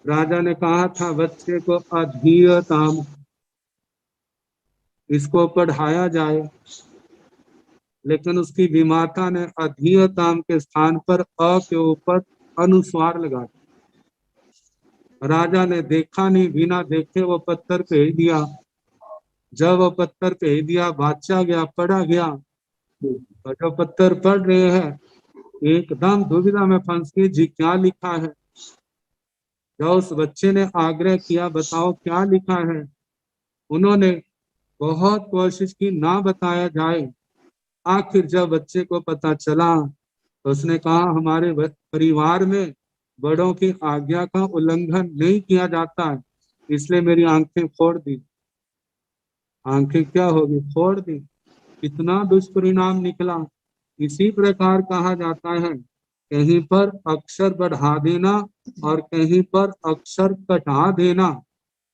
राजा ने कहा था बच्चे को अधीयताम, इसको पढ़ाया जाए, लेकिन उसकी विमाता ने अधीयताम के स्थान पर अ के ऊपर अनुस्वार लगा दिया। राजा ने देखा नहीं, बिना देखे वो पत्थर भेज दिया। जब वो पत्थर भेज दिया बादशाह गया, पढ़ा गया, तो जो पत्थर पढ़ रहे हैं एकदम दुविधा में फंस गई, जी क्या लिखा है। जब उस बच्चे ने आग्रह किया बताओ क्या लिखा है, उन्होंने बहुत कोशिश की ना बताया जाए। आखिर जब बच्चे को पता चला तो उसने कहा हमारे परिवार में बड़ों की आज्ञा का उल्लंघन नहीं किया जाता है, इसलिए मेरी आंखें फोड़ दी। आंखें क्या होगी, फोड़ दी। कितना दुष्परिणाम निकला। इसी प्रकार कहा जाता है, कहीं पर अक्षर बढ़ा देना और कहीं पर अक्षर घटा देना।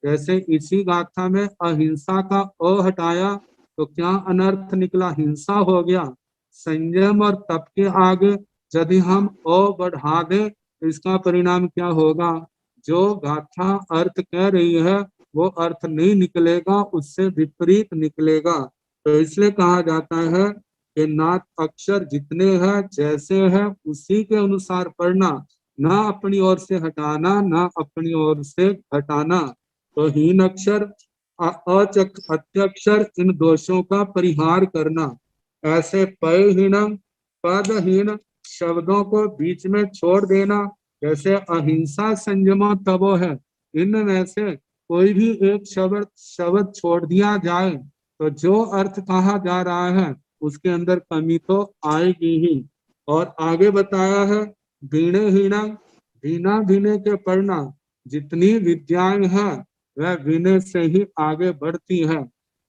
जैसे इसी गाथा में अहिंसा का अ हटाया तो क्या अनर्थ निकला, हिंसा हो गया। संयम और तप के आगे यदि हम अ बढ़ा दें तो इसका परिणाम क्या होगा, जो गाथा अर्थ कह रही है वो अर्थ नहीं निकलेगा, उससे विपरीत निकलेगा। तो इसलिए कहा जाता है कि ना अक्षर जितने हैं जैसे हैं उसी के अनुसार पढ़ना, ना अपनी ओर से हटाना ना अपनी ओर से घटाना। तो हीन अक्षर अत्यक्षर इन दोषों का परिहार करना। ऐसे पयहीनम पदहीन शब्दों को बीच में छोड़ देना। जैसे अहिंसा संयम तबो है, इनमें से कोई भी एक शब्द छोड़ दिया जाए तो जो अर्थ कहा जा रहा है उसके अंदर कमी तो आएगी ही। और आगे बताया है बीणे हीना, बिना विनय के पढ़ना। जितनी विद्याएं हैं वह विनय से ही आगे बढ़ती है।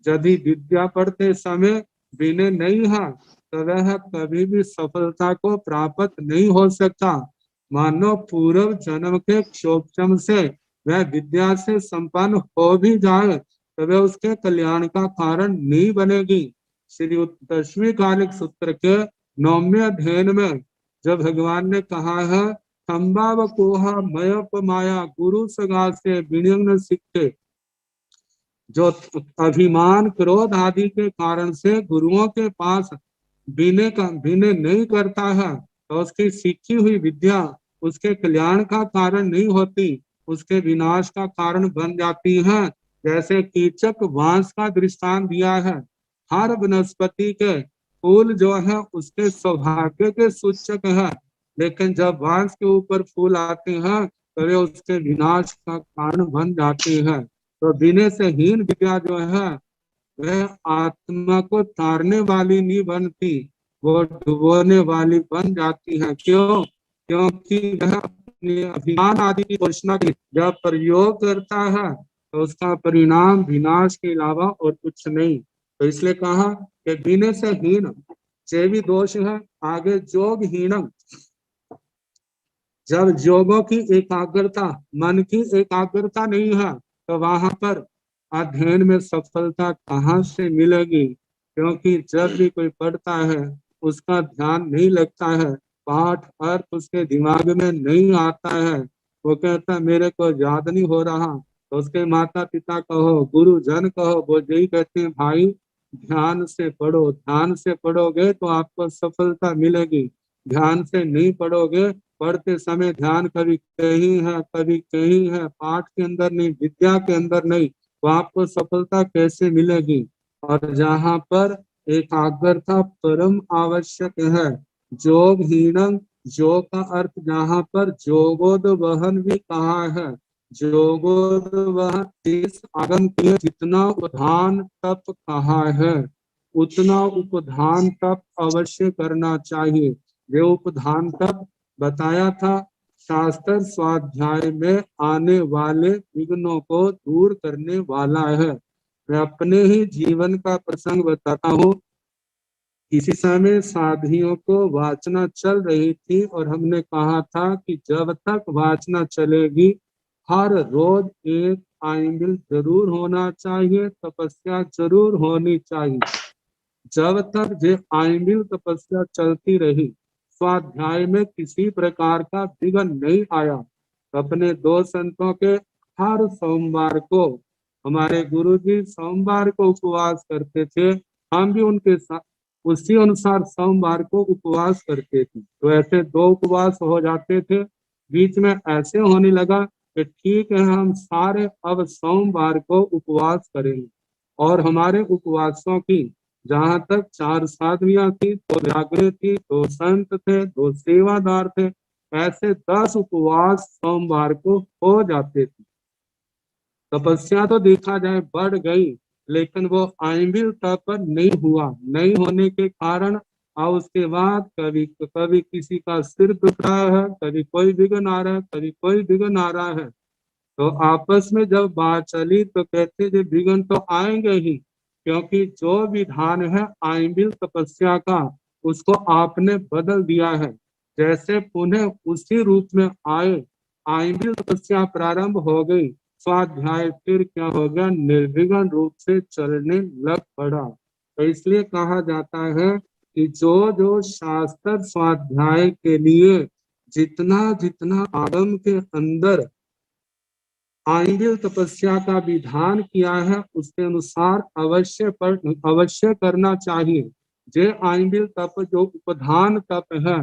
यदि विद्या पढ़ते समय विनय नहीं है तो वह कभी भी सफलता को प्राप्त नहीं हो सकता। मानो पूर्व जन्म के क्षोभचम से वह विद्या से संपन्न हो भी जाए तो वह उसके कल्याण का कारण नहीं बनेगी। श्री 10वीं कालिक सूत्र के 9वें अध्ययन में जब भगवान ने कहा है संभाव कोहा मयप माया गुरु सगा से विनय सीखे, जो अभिमान क्रोध आदि के कारण से गुरुओं के पास विनय नहीं करता है तो उसकी सीखी हुई विद्या उसके कल्याण का कारण नहीं होती, उसके विनाश का कारण बन जाती है। जैसे कीचक वांस का दृष्टांत दिया है। हर वनस्पति के फूल जो है उसके सौभाग्य के सूचक है, लेकिन जब वांस के ऊपर फूल आते हैं तो वे उसके विनाश का कारण बन जाते हैं। तो विनय से हीन विद्या जो है वह आत्मा को तारने वाली नहीं बनती, वो डुबोने वाली बन जाती है। क्यों? क्योंकि वह अपने अभिमान आदि की घोषणा के जब प्रयोग करता है तो उसका परिणाम विनाश के अलावा और कुछ नहीं। तो इसलिए कहा कि विनय से हीन जे भी दोष है। आगे जोग हीनम, जब जोगों की एकाग्रता मन की एकाग्रता नहीं है तो वहां पर अध्ययन में सफलता कहाँ से मिलेगी। क्योंकि जब भी कोई पढ़ता है उसका ध्यान नहीं लगता है, पाठ अर्थ उसके दिमाग में नहीं आता है, वो कहता है मेरे को याद नहीं हो रहा। तो उसके माता पिता कहो गुरुजन कहो वो यही कहते हैं भाई ध्यान से पढ़ो, ध्यान से पढ़ोगे तो आपको सफलता मिलेगी। ध्यान से नहीं पढ़ोगे, पढ़ते समय ध्यान कभी कहीं है कभी कहीं है, पाठ के अंदर नहीं विद्या के अंदर नहीं, तो आपको सफलता कैसे मिलेगी। और जहाँ पर एकाग्रता परम आवश्यक है। जोगहीनम, योग का अर्थ जहाँ पर जोगोद वहन भी कहा है। जोगोद वहन इस आगम के जितना उपधान तप कहा है उतना उपधान तप अवश्य करना चाहिए। वे उपधान तप बताया था शास्त्र स्वाध्याय में आने वाले विघ्नों को दूर करने वाला है। मैं अपने ही जीवन का प्रसंग बताता हूँ। इसी समय साधियों को वाचना चल रही थी और हमने कहा था कि जब तक वाचना चलेगी हर रोज एक आइमिल जरूर होना चाहिए, तपस्या जरूर होनी चाहिए। जब तक ये आइमिल तपस्या चलती रही, स्वाध्याय में किसी प्रकार का विघ्न नहीं आया। अपने दो संतों के हर सोमवार को हमारे गुरुजी सोमवार को उपवास करते थे, हम भी उनके साथ उसी अनुसार सोमवार को उपवास करते थे। तो ऐसे 2 उपवास हो जाते थे। बीच में ऐसे होने लगा कि ठीक है हम सारे अब सोमवार को उपवास करेंगे। और हमारे उपवासों की जहाँ तक 4 साधवियां थी, 2 जागृत थी, 2 संत थे, 2 सेवादार थे, ऐसे 10 उपवास सोमवार को हो जाते थे। तपस्या तो देखा जाए बढ़ गई, लेकिन वो आइमिल तप नहीं हुआ। नहीं होने के कारण और उसके बाद कभी कभी किसी का सिर दुख रहा है, कभी कोई विघ्न आ रहा है, कभी कोई विघ्न आ रहा है। तो आपस में जब बात चली तो कहते जो विघ्न तो आएंगे ही, क्योंकि जो विधान है आइंबिल तपस्या का उसको आपने बदल दिया है। जैसे पुनः उसी रूप में आए, आइंबिल तपस्या प्रारंभ हो गई, स्वाध्याय फिर क्या हो गया, निर्विघ्न रूप से चलने लग पड़ा। तो इसलिए कहा जाता है कि जो जो शास्त्र स्वाध्याय के लिए जितना जितना आगम के अंदर आइंबिल तपस्या का विधान किया है उसके अनुसार अवश्य करना चाहिए। जे आइंबिल तप जो उपधान तप है,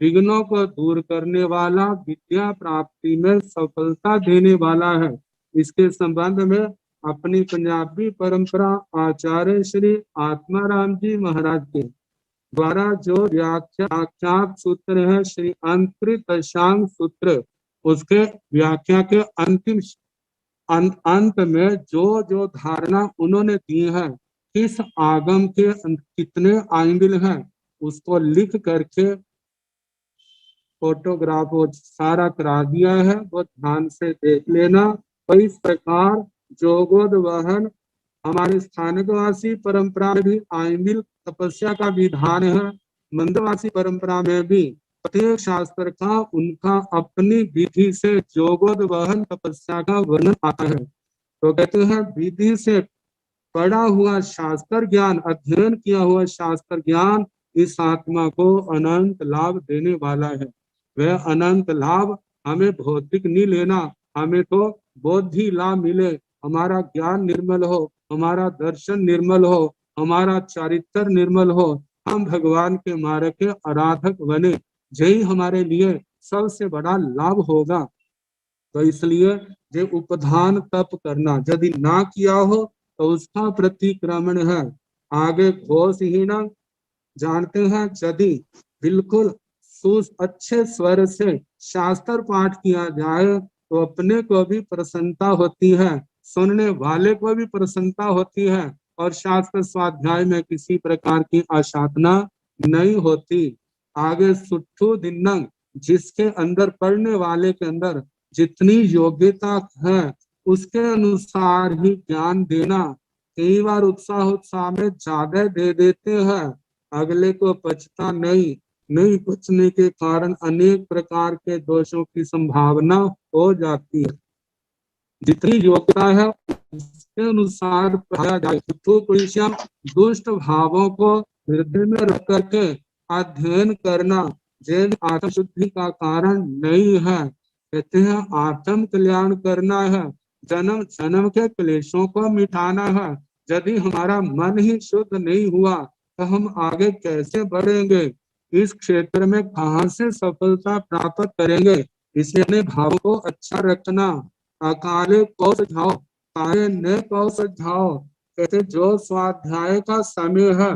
विघ्नों को दूर करने वाला, विद्या प्राप्ति में सफलता देने वाला है। इसके संबंध में अपनी पंजाबी परंपरा आचार्य श्री आत्माराम जी महाराज के द्वारा जो व्याख्यात सूत्र है श्री अंतरित अशांग सूत्र, उसके व्याख्या के अंतिम अंत में जो जो धारणा उन्होंने दी है, किस आगम के कितने आइंबिल हैं, उसको लिख करके फोटोग्राफ वो सारा करा दिया है, वो ध्यान से देख लेना। तो इस प्रकार जोगोद्वहन हमारे स्थानकवासी परंपरा में भी आइंबिल तपस्या का विधान है, मंदवासी परंपरा में भी प्रत्येक शास्त्र का उनका अपनी विधि से जोगोद्वहन तपस्या का वर्णन आता है। तो कहते हैं विधि से पढ़ा हुआ शास्त्र ज्ञान, अध्ययन किया हुआ शास्त्र ज्ञान इस आत्मा को अनंत लाभ देने वाला है। वह अनंत लाभ हमें भौतिक नहीं लेना, हमें तो बोधि लाभ मिले, हमारा ज्ञान निर्मल हो, हमारा दर्शन निर्मल हो, हमारा चारित्र निर्मल हो, हम भगवान के मार्ग के आराधक बने, यही हमारे लिए सबसे बड़ा लाभ होगा। तो इसलिए जो उपधान तप करना यदि ना किया हो तो उसका प्रतिक्रमण है। आगे घोष ही ना जानते हैं, यदि बिल्कुल अच्छे स्वर से शास्त्र पाठ किया जाए तो अपने को भी प्रसन्नता होती है, सुनने वाले को भी प्रसन्नता होती है, और शास्त्र स्वाध्याय में किसी प्रकार की आशातना नहीं होती। आगे सुट्ठू दिन्नंग, जिसके अंदर पढ़ने वाले के अंदर जितनी योग्यता है उसके अनुसार ही ज्ञान देना। कई बार उत्साह में ज्यादा दे देते हैं, अगले को बचता नहीं बचने के कारण अनेक प्रकार के दोषों की संभावना हो जाती है। जितनी योग्यता है उसके अनुसार पढ़ाया जाए। दुष्ट भावों को हृदय में रख करके अध्ययन करना जैन आत्मशुद्धि का कारण नहीं है। कहते हैं आत्म कल्याण करना है, जन्म जन्म के क्लेशों को मिटाना है। यदि हमारा मन ही शुद्ध नहीं हुआ तो हम आगे कैसे बढ़ेंगे, इस क्षेत्र में कहां से सफलता प्राप्त करेंगे। इसलिए अपने भाव को अच्छा रखना। अकाले को सुझाओ, काले ने को सुझाओ। कहते जो स्वाध्याय का समय है,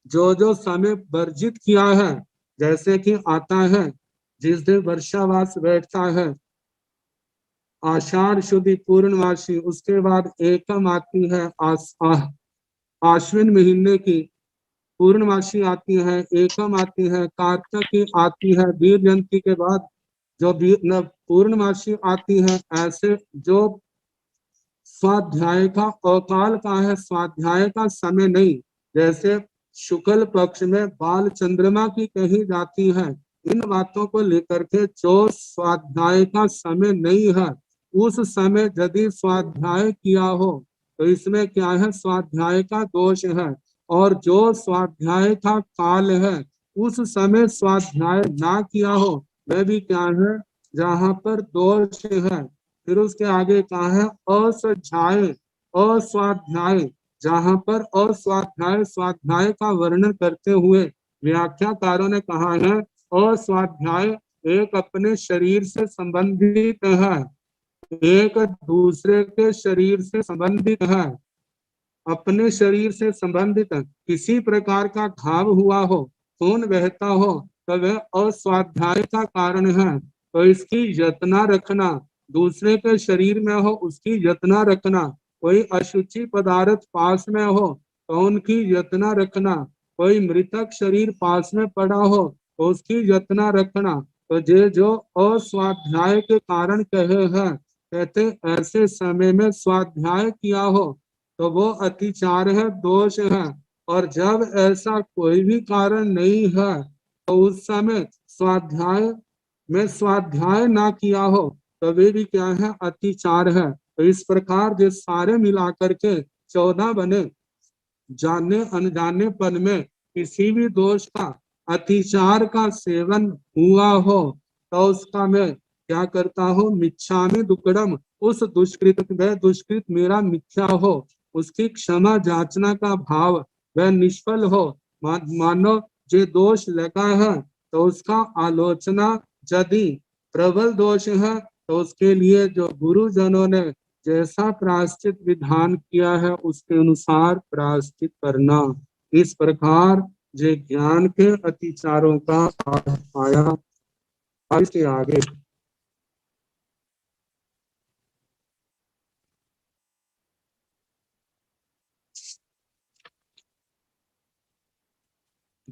जो समय वर्जित किया है, जैसे कि आता है जिस दिन वर्षावास बैठता है, आषाढ़ शुद्धि पूर्णमासी, उसके बाद एकम आती है, आश्विन महीने की पूर्णमासी आती है, एकम आती है, कार्तिक की आती है, वीर जयंती के बाद जो पूर्णमासी आती है। ऐसे जो स्वाध्याय का अकाल का है, स्वाध्याय का समय नहीं। जैसे शुक्ल पक्ष में बाल चंद्रमा की कही जाती है, इन बातों को लेकर के जो स्वाध्याय का समय नहीं है, उस समय यदि स्वाध्याय किया हो तो इसमें क्या है, स्वाध्याय का दोष है। और जो स्वाध्याय का काल है उस समय स्वाध्याय ना किया हो, वह भी क्या है, जहाँ पर दोष है। फिर उसके आगे कहा है असज्जाय, अस्वाध्याय, जहाँ पर अस्वाध्याय स्वाध्याय का वर्णन करते हुए व्याख्याकारों ने कहा है अस्वाध्याय एक अपने शरीर से संबंधित है, एक दूसरे के शरीर से संबंधित है, अपने शरीर से संबंधित है। किसी प्रकार का घाव हुआ हो, खून बहता हो, तो वह अस्वाध्याय का कारण है। तो इसकी यत्ना रखना, दूसरे के शरीर में हो उसकी यत्ना रखना, कोई अशुचि पदार्थ पास में हो तो उनकी यत्ना रखना, कोई मृतक शरीर पास में पड़ा हो तो उसकी यत्ना रखना। तो जो अस्वाध्याय के कारण कहे हैं, कहते ऐसे समय में स्वाध्याय किया हो तो वो अतिचार है, दोष है। और जब ऐसा कोई भी कारण नहीं है तो उस समय स्वाध्याय ना किया हो तो वे भी क्या है, अतिचार है। तो इस प्रकार जो सारे मिलाकर के 14 बने, जाने अनजानेपन में किसी भी दोष का, अतिचार का सेवन हुआ हो तो उसका मैं क्या करता हूँ, मिच्छामि दुक्कड़म, उस दुष्कृत मेरा मिथ्या हो, उसकी क्षमा जाचना का भाव वह निष्फल हो। मानो जो दोष लगा है तो उसका आलोचना यदि प्रबल दोष है तो उसके लिए जो गुरुजनों ने जैसा प्रायश्चित विधान किया है उसके अनुसार प्रायश्चित करना। इस प्रकार जो ज्ञान के अतिचारों का आया। इसके आगे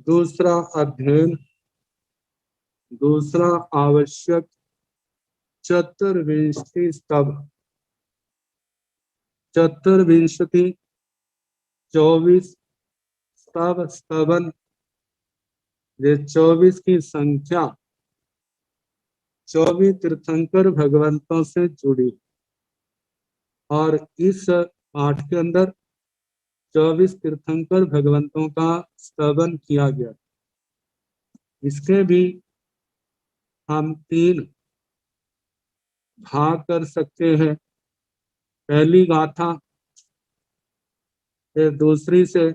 दूसरा अध्ययन, दूसरा आवश्यक चतुर्विंशति चतुर्विंशति 24 स्तवन, ये 24 की संख्या 24 तीर्थंकर भगवंतों से जुड़ी। और इस पाठ के अंदर 24 तीर्थंकर भगवंतों का स्तवन किया गया। इसके भी हम 3 भाग कर सकते हैं। पहली गाथा, फिर दूसरी से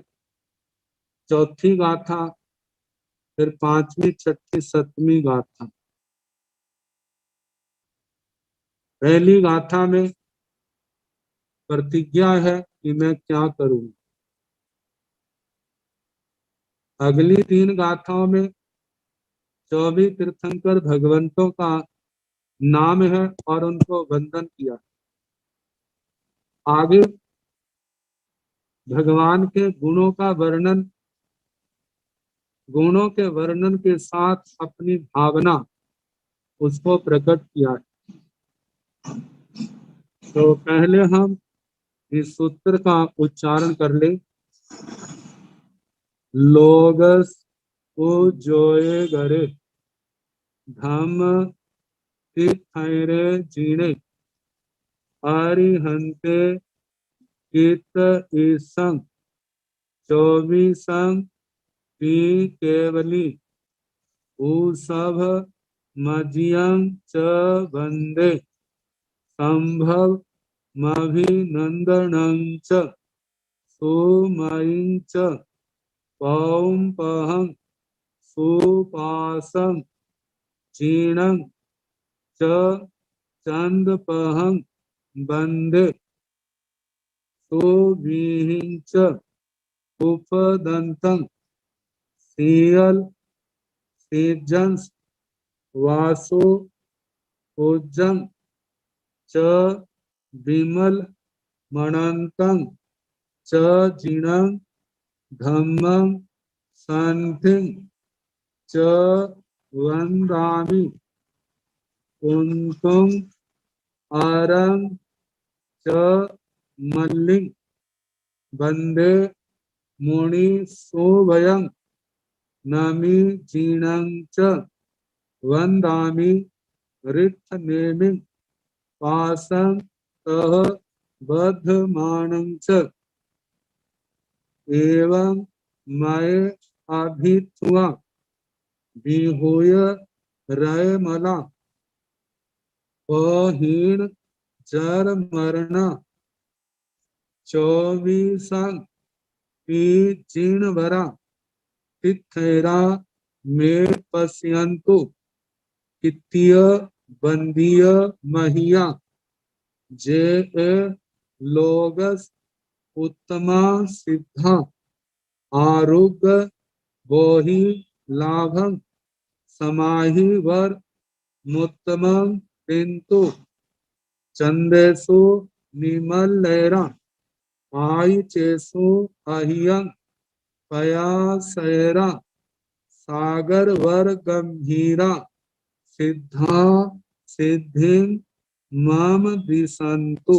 चौथी गाथा, फिर 5वीं, 6ठी, 7वीं गाथा। पहली गाथा में प्रतिज्ञा है कि मैं क्या करूं। अगली 3 गाथाओं में 24 तीर्थंकर भगवंतों का नाम है और उनको वंदन किया। आगे भगवान के गुणों का वर्णन, गुणों के वर्णन के साथ अपनी भावना उसको प्रकट किया। तो पहले हम इस सूत्र का उच्चारण कर ले। लोगस जोए गरे धम तीर्थरे जीणे हरिहंते कित ईसं 24 की केवली ऊसभ मजियं च वंदे संभव मभिनंदनं च सुमयं च पौंपहं सुपासं क्षीणं च चंदपहं वंदे सुविहिं च उपदंतं सीयल सीजंस वासु पूजं च विमल मणंतं च जिनं धम्मं संधिं च वंदामि कुंकुम आरं च मल्लिं वंदे मुनि सोभयं नमि जीणं च वंदामि ऋद्धनेमिं पासं तः बद्धमानं च एवं मय अभित्वा विहूय रयमला पहीण जर मरणा 24 की जीणवरा तिथैरा में पश्यन्तु कित्य बंदीय महिया जे लोगस उत्तमा सिद्धा आरोग्य बोहि लाभं समाहि वर मुत्तमं किंतु चंदेसु निमल्लैरा आई चेसु अहियं पयासैरा सागर वर गंभीरा सिद्धा सिद्धिं मम दिशन्तु।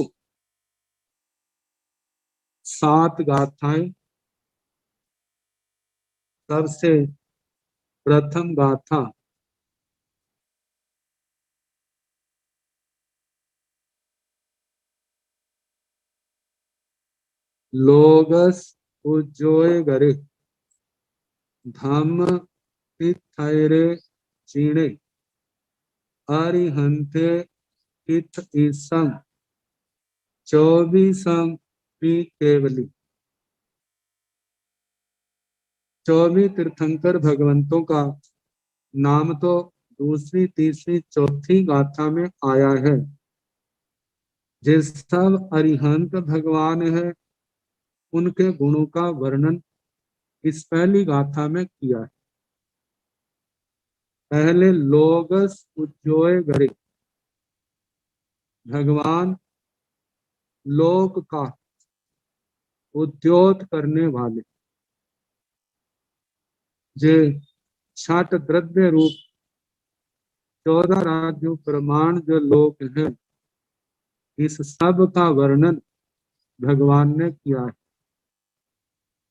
7 गाथाएं। सबसे प्रथम गाथा लोगस उज्जोय गरे धम्म तिथैरे चीणे अरिहंते तिथ ईसम 24 पी केवली। 24 तीर्थंकर भगवंतों का नाम तो दूसरी, तीसरी, चौथी गाथा में आया है। जिस सब अरिहंत भगवान है उनके गुणों का वर्णन इस पहली गाथा में किया है। पहले लोगस उज्जोय गरे, भगवान लोक का उद्योत करने वाले, जे छठ द्रव्य रूप 14 राज्यों प्रमाण जो लोक है, इस सब का वर्णन भगवान ने किया है।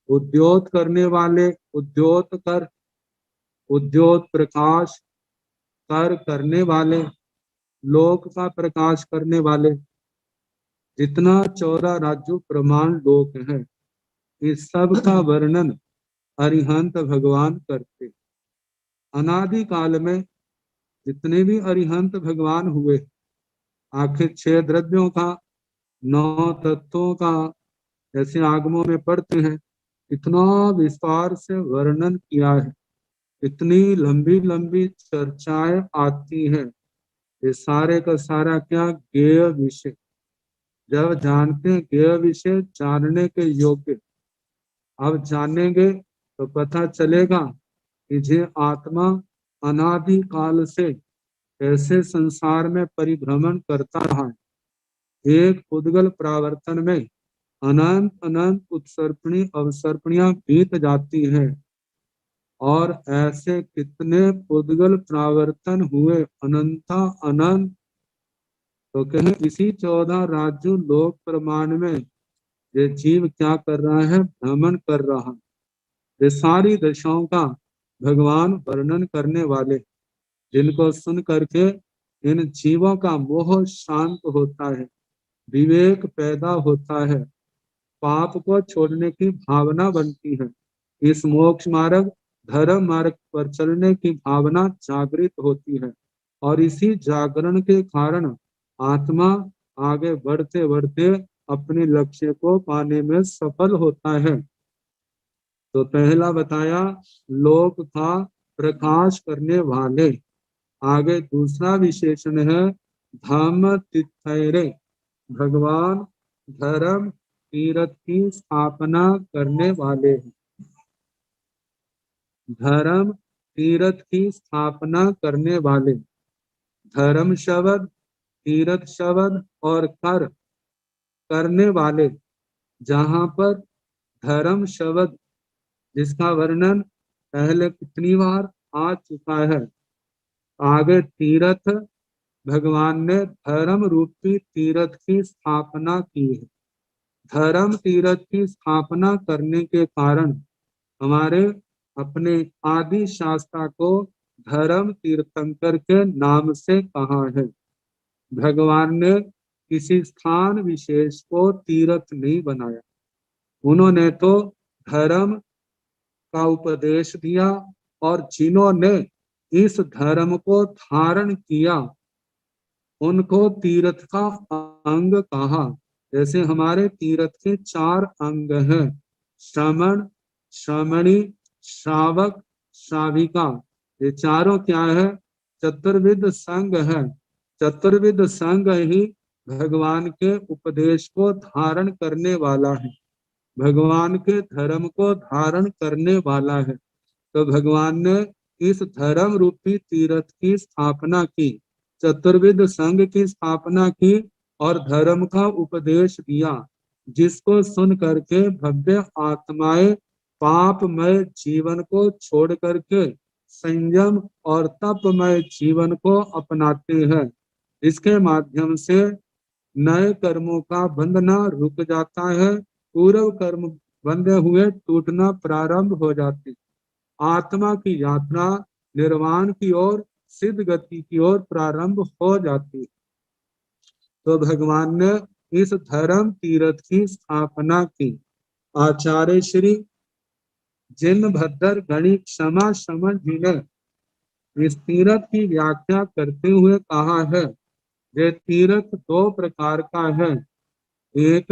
उद्योत करने वाले, उद्योत कर, उद्योत प्रकाश, कर करने वाले, लोक का प्रकाश करने वाले, जितना 14 राज्यों प्रमाण लोक है, इस सब का वर्णन अरिहंत भगवान करते। अनादि काल में जितने भी अरिहंत भगवान हुए, आखिर 6 द्रव्यों का, 9 तत्वों का, जैसे आगमों में पढ़ते हैं, इतना विस्तार से वर्णन किया है, इतनी लंबी लंबी चर्चाएं आती हैं। ये सारे का सारा क्या, ज्ञेय विषय। जब जानते हैं ज्ञेय विषय, जानने के योग्य, अब जानेंगे तो पता चलेगा कि जे आत्मा अनादि काल से ऐसे संसार में परिभ्रमण करता रहा है। एक उद्गल प्रावर्तन में अनंत अनंत उत्सर्पणी अवसर्पणियां बीत जाती हैं, और ऐसे कितने उद्गल प्रावर्तन हुए, अनंता अनंत। तो कहें इसी 14 राज्यों लोक प्रमाण में ये जीव क्या कर रहा है, भ्रमण कर रहा है। ये सारी दशाओं का भगवान वर्णन करने वाले, जिनको सुन करके इन जीवों का मोह शांत होता है, विवेक पैदा होता है, पाप को छोड़ने की भावना बनती है, इस मोक्ष मार्ग धर्म मार्ग पर चलने की भावना जागृत होती है, और इसी जागरण के कारण आत्मा आगे बढ़ते बढ़ते अपने लक्ष्य को पाने में सफल होता है। तो पहला बताया लोक का प्रकाश करने वाले। आगे दूसरा विशेषण है धम्म तिथैरे, भगवान धर्म तीर्थ की स्थापना करने वाले हैं। धर्म तीर्थ की स्थापना करने वाले, धर्म शब्द, तीर्थ शब्द और कर करने वाले। जहां पर धर्म शब्द जिसका वर्णन पहले कितनी बार आ चुका है, आगे तीर्थ, भगवान ने धर्म रूपी तीर्थ की स्थापना की है। धर्म तीर्थ की स्थापना करने के कारण हमारे अपने आदि शास्त्रा को धर्म तीर्थंकर के नाम से कहा है। भगवान ने किसी स्थान विशेष को तीर्थ नहीं बनाया, उन्होंने तो धर्म का उपदेश दिया, और जिन्होंने इस धर्म को धारण किया उनको तीर्थ का अंग कहा। जैसे हमारे तीर्थ के 4 अंग हैं, श्रमण, श्रमणी, श्रावक, श्राविका। ये चारों क्या है, चतुर्विध संघ है। चतुर्विध संघ ही भगवान के उपदेश को धारण करने वाला है, भगवान के धर्म को धारण करने वाला है। तो भगवान ने इस धर्म रूपी तीर्थ की स्थापना की, चतुर्विध संघ की स्थापना की, और धर्म का उपदेश दिया, जिसको सुन करके भव्य आत्माएं पापमय जीवन को छोड़ करके संयम और तपमय जीवन को अपनाते हैं। इसके माध्यम से नए कर्मों का बंधना रुक जाता है, पूर्व कर्म बंधे हुए टूटना प्रारंभ हो जाती। आत्मा की यात्रा निर्वाण की ओर, सिद्ध गति की ओर प्रारंभ हो जाती। तो भगवान ने इस धर्म तीर्थ की स्थापना की। आचार्य श्री जिनभद्र गणि क्षमा समझ जी ने इस तीर्थ की व्याख्या करते हुए कहा है, ये तीर्थ दो प्रकार का है, एक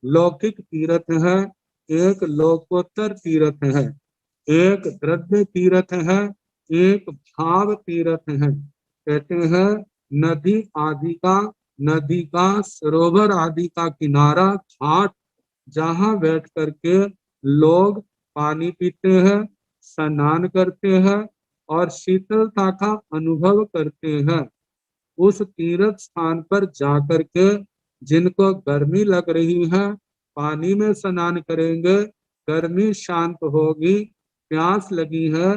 लौकिक तीर्थ है, एक लोकोत्तर तीर्थ है। एक द्रव्य तीर्थ है, एक भाव तीर्थ है। कहते हैं नदी का सरोवर आदि का किनारा घाट, जहां बैठ करके लोग पानी पीते हैं, स्नान करते हैं और शीतलता का अनुभव करते हैं। उस तीर्थ स्थान पर जाकर के जिनको गर्मी लग रही है, पानी में स्नान करेंगे, गर्मी शांत होगी। प्यास लगी है,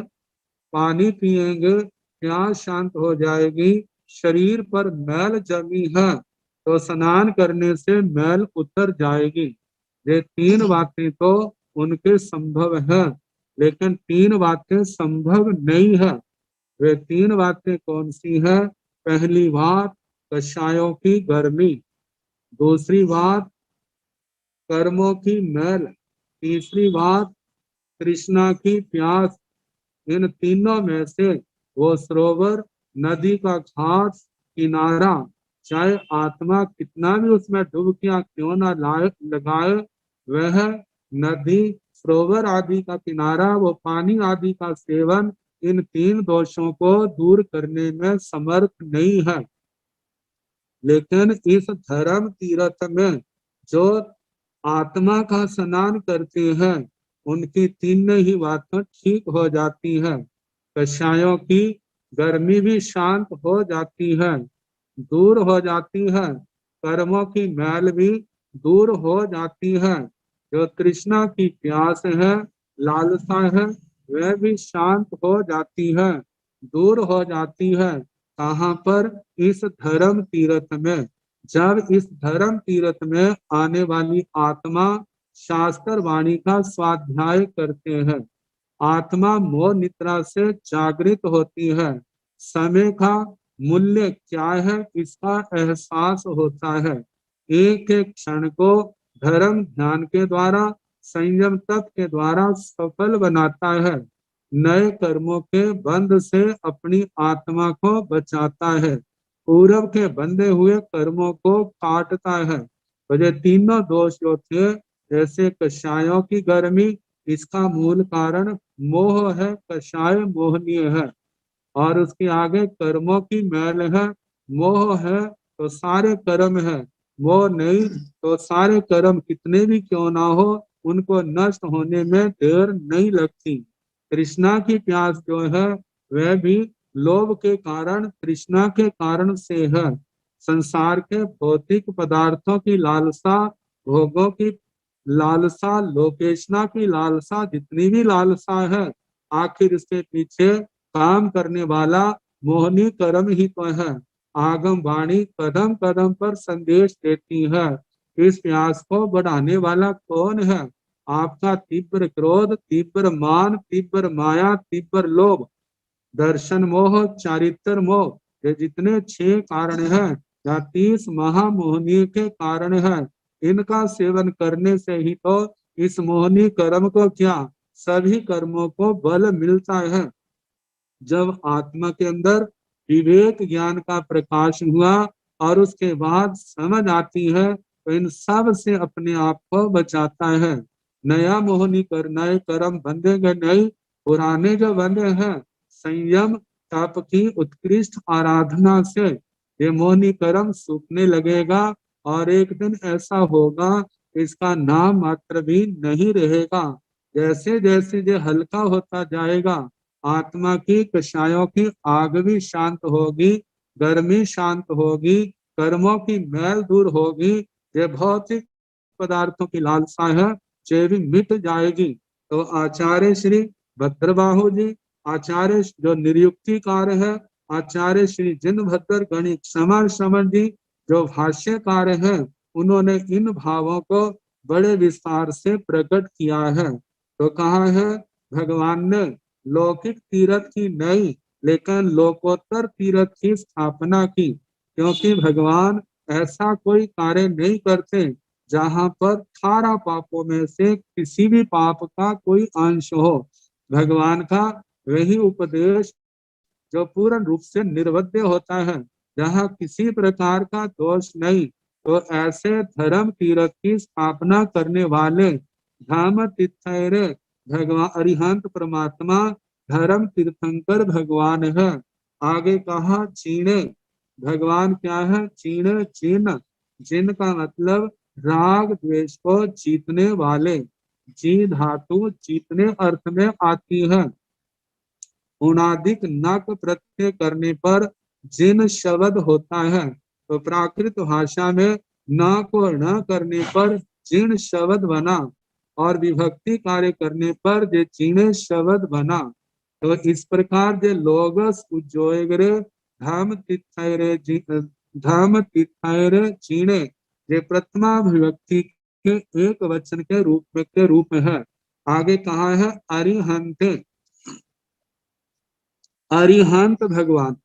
पानी पिएंगे, प्यास शांत हो जाएगी। शरीर पर मैल जमी है तो स्नान करने से मैल उतर जाएगी। ये तीन बातें तो उनके संभव है, लेकिन तीन बातें संभव नहीं है। वे तीन बातें कौन सी है? पहली बात कषायों की गर्मी, दूसरी बात कर्मों की मैल, तीसरी बात कृष्णा की प्यास। इन तीनों में से वो सरोवर, नदी का घाट, किनारा, चाहे आत्मा कितना भी उसमें डुबकियां क्यों ना लगाए, वह नदी, सरोवर आदि का किनारा, वो पानी आदि का सेवन इन तीन दोषों को दूर करने में समर्थ नहीं है। लेकिन इस धर्म तीर्थ में जो आत्मा का स्नान करते हैं, उनकी तीन ही बातें ठीक हो जाती है। कषायों की गर्मी भी शांत हो जाती है, दूर हो जाती है। कर्मों की मैल भी दूर हो जाती है। जो तृष्णा की प्यास है, लालसा है, वह भी शांत हो जाती है, दूर हो जाती है। कहाँ पर? इस धर्म तीर्थ में। जब इस धर्म तीर्थ में आने वाली आत्मा शास्त्र वाणी का स्वाध्याय करते हैं, आत्मा मोह निद्रा से जागृत होती है, समय का मूल्य क्या है इसका एहसास होता है। एक एक क्षण को धर्म ध्यान के द्वारा, संयम तप के द्वारा सफल बनाता है। नए कर्मों के बंध से अपनी आत्मा को बचाता है, पूर्व के बंधे हुए कर्मों को काटता है। तो ये तीनों दोष जो थे, जैसे कषायों की गर्मी, इसका मूल कारण मोह है, कषाय मोहनीय है। और उसके आगे कर्मों की मैल है, मोह है तो सारे कर्म है, मोह नहीं तो सारे कर्म कितने भी क्यों ना हो, उनको नष्ट होने में देर नहीं लगती। तृष्णा की प्यास जो है, वह भी लोभ के कारण, तृष्णा के कारण से है। संसार के भौतिक पदार्थों की लालसा, भोगों की लालसा, लोकेशना की लालसा, जितनी भी लालसा है, आखिर इसके पीछे काम करने वाला मोहनी कर्म ही तो है। आगम वाणी कदम कदम पर संदेश देती है। इस प्यास को बढ़ाने वाला कौन है? आपका तीव्र क्रोध, तीव्र मान, तीव्र माया, तीव्र लोभ, दर्शन मोह, चारित्र मोह, ये जितने 6 कारण हैं या 30 महामोहनी के कारण है, इनका सेवन करने से ही तो इस मोहनी कर्म को क्या, सभी कर्मों को बल मिलता है। जब आत्मा के अंदर विवेक ज्ञान का प्रकाश हुआ और उसके बाद समझ आती है, तो इन सब से अपने आप को बचाता है। नया मोहनी कर, नए कर्म बंधेंगे नहीं, पुराने जो बंधे हैं, संयम तप की उत्कृष्ट आराधना से ये मोहनी कर्म सूखने लगेगा और एक दिन ऐसा होगा इसका नाम मात्र भी नहीं रहेगा। जैसे जैसे ये हल्का होता जाएगा, आत्मा की कषायों की आग भी शांत होगी, गर्मी शांत होगी, कर्मों की मैल दूर होगी, ये भौतिक पदार्थों की लालसा है ये भी मिट जाएगी। तो आचार्य श्री भद्रबाहु जी, आचार्य जो निरुक्तिकार है, आचार्य श्री जिनभद्र गणि क्षमा समझ जी जो भाष्यकार हैं, उन्होंने इन भावों को बड़े विस्तार से प्रकट किया है। तो कहा है भगवान ने लौकिक तीर्थ की नहीं लेकिन लोकोत्तर तीर्थ की स्थापना की, क्योंकि भगवान ऐसा कोई कार्य नहीं करते जहां पर 18 पापों में से किसी भी पाप का कोई अंश हो। भगवान का वही उपदेश जो पूर्ण रूप से निर्वध्य होता है, जहाँ किसी प्रकार का दोष नहीं। तो ऐसे धर्म तीर्थ की स्थापना करने वाले धाम तीर्थरे भगवान अरिहंत परमात्मा धर्म तीर्थंकर भगवान है। आगे कहा चीणे, भगवान क्या है? चीणे चिन्ह, जिन का मतलब राग द्वेष को जीतने वाले। जी धातु जीतने अर्थ में आती है। उणादिक नक प्रत्यय करने पर जिन शब्द होता है, तो प्राकृत भाषा में न को न करने पर जिन शब्द बना और विभक्ति कार्य करने पर जे चीणे शब्द बना। तो इस प्रकार जे लोगस उज्जोयगरे धम तिथायरे चीणे जे प्रथमा विभक्ति के एक वचन के रूप में है। आगे कहा है अरिहंते, अरिहंत भगवान,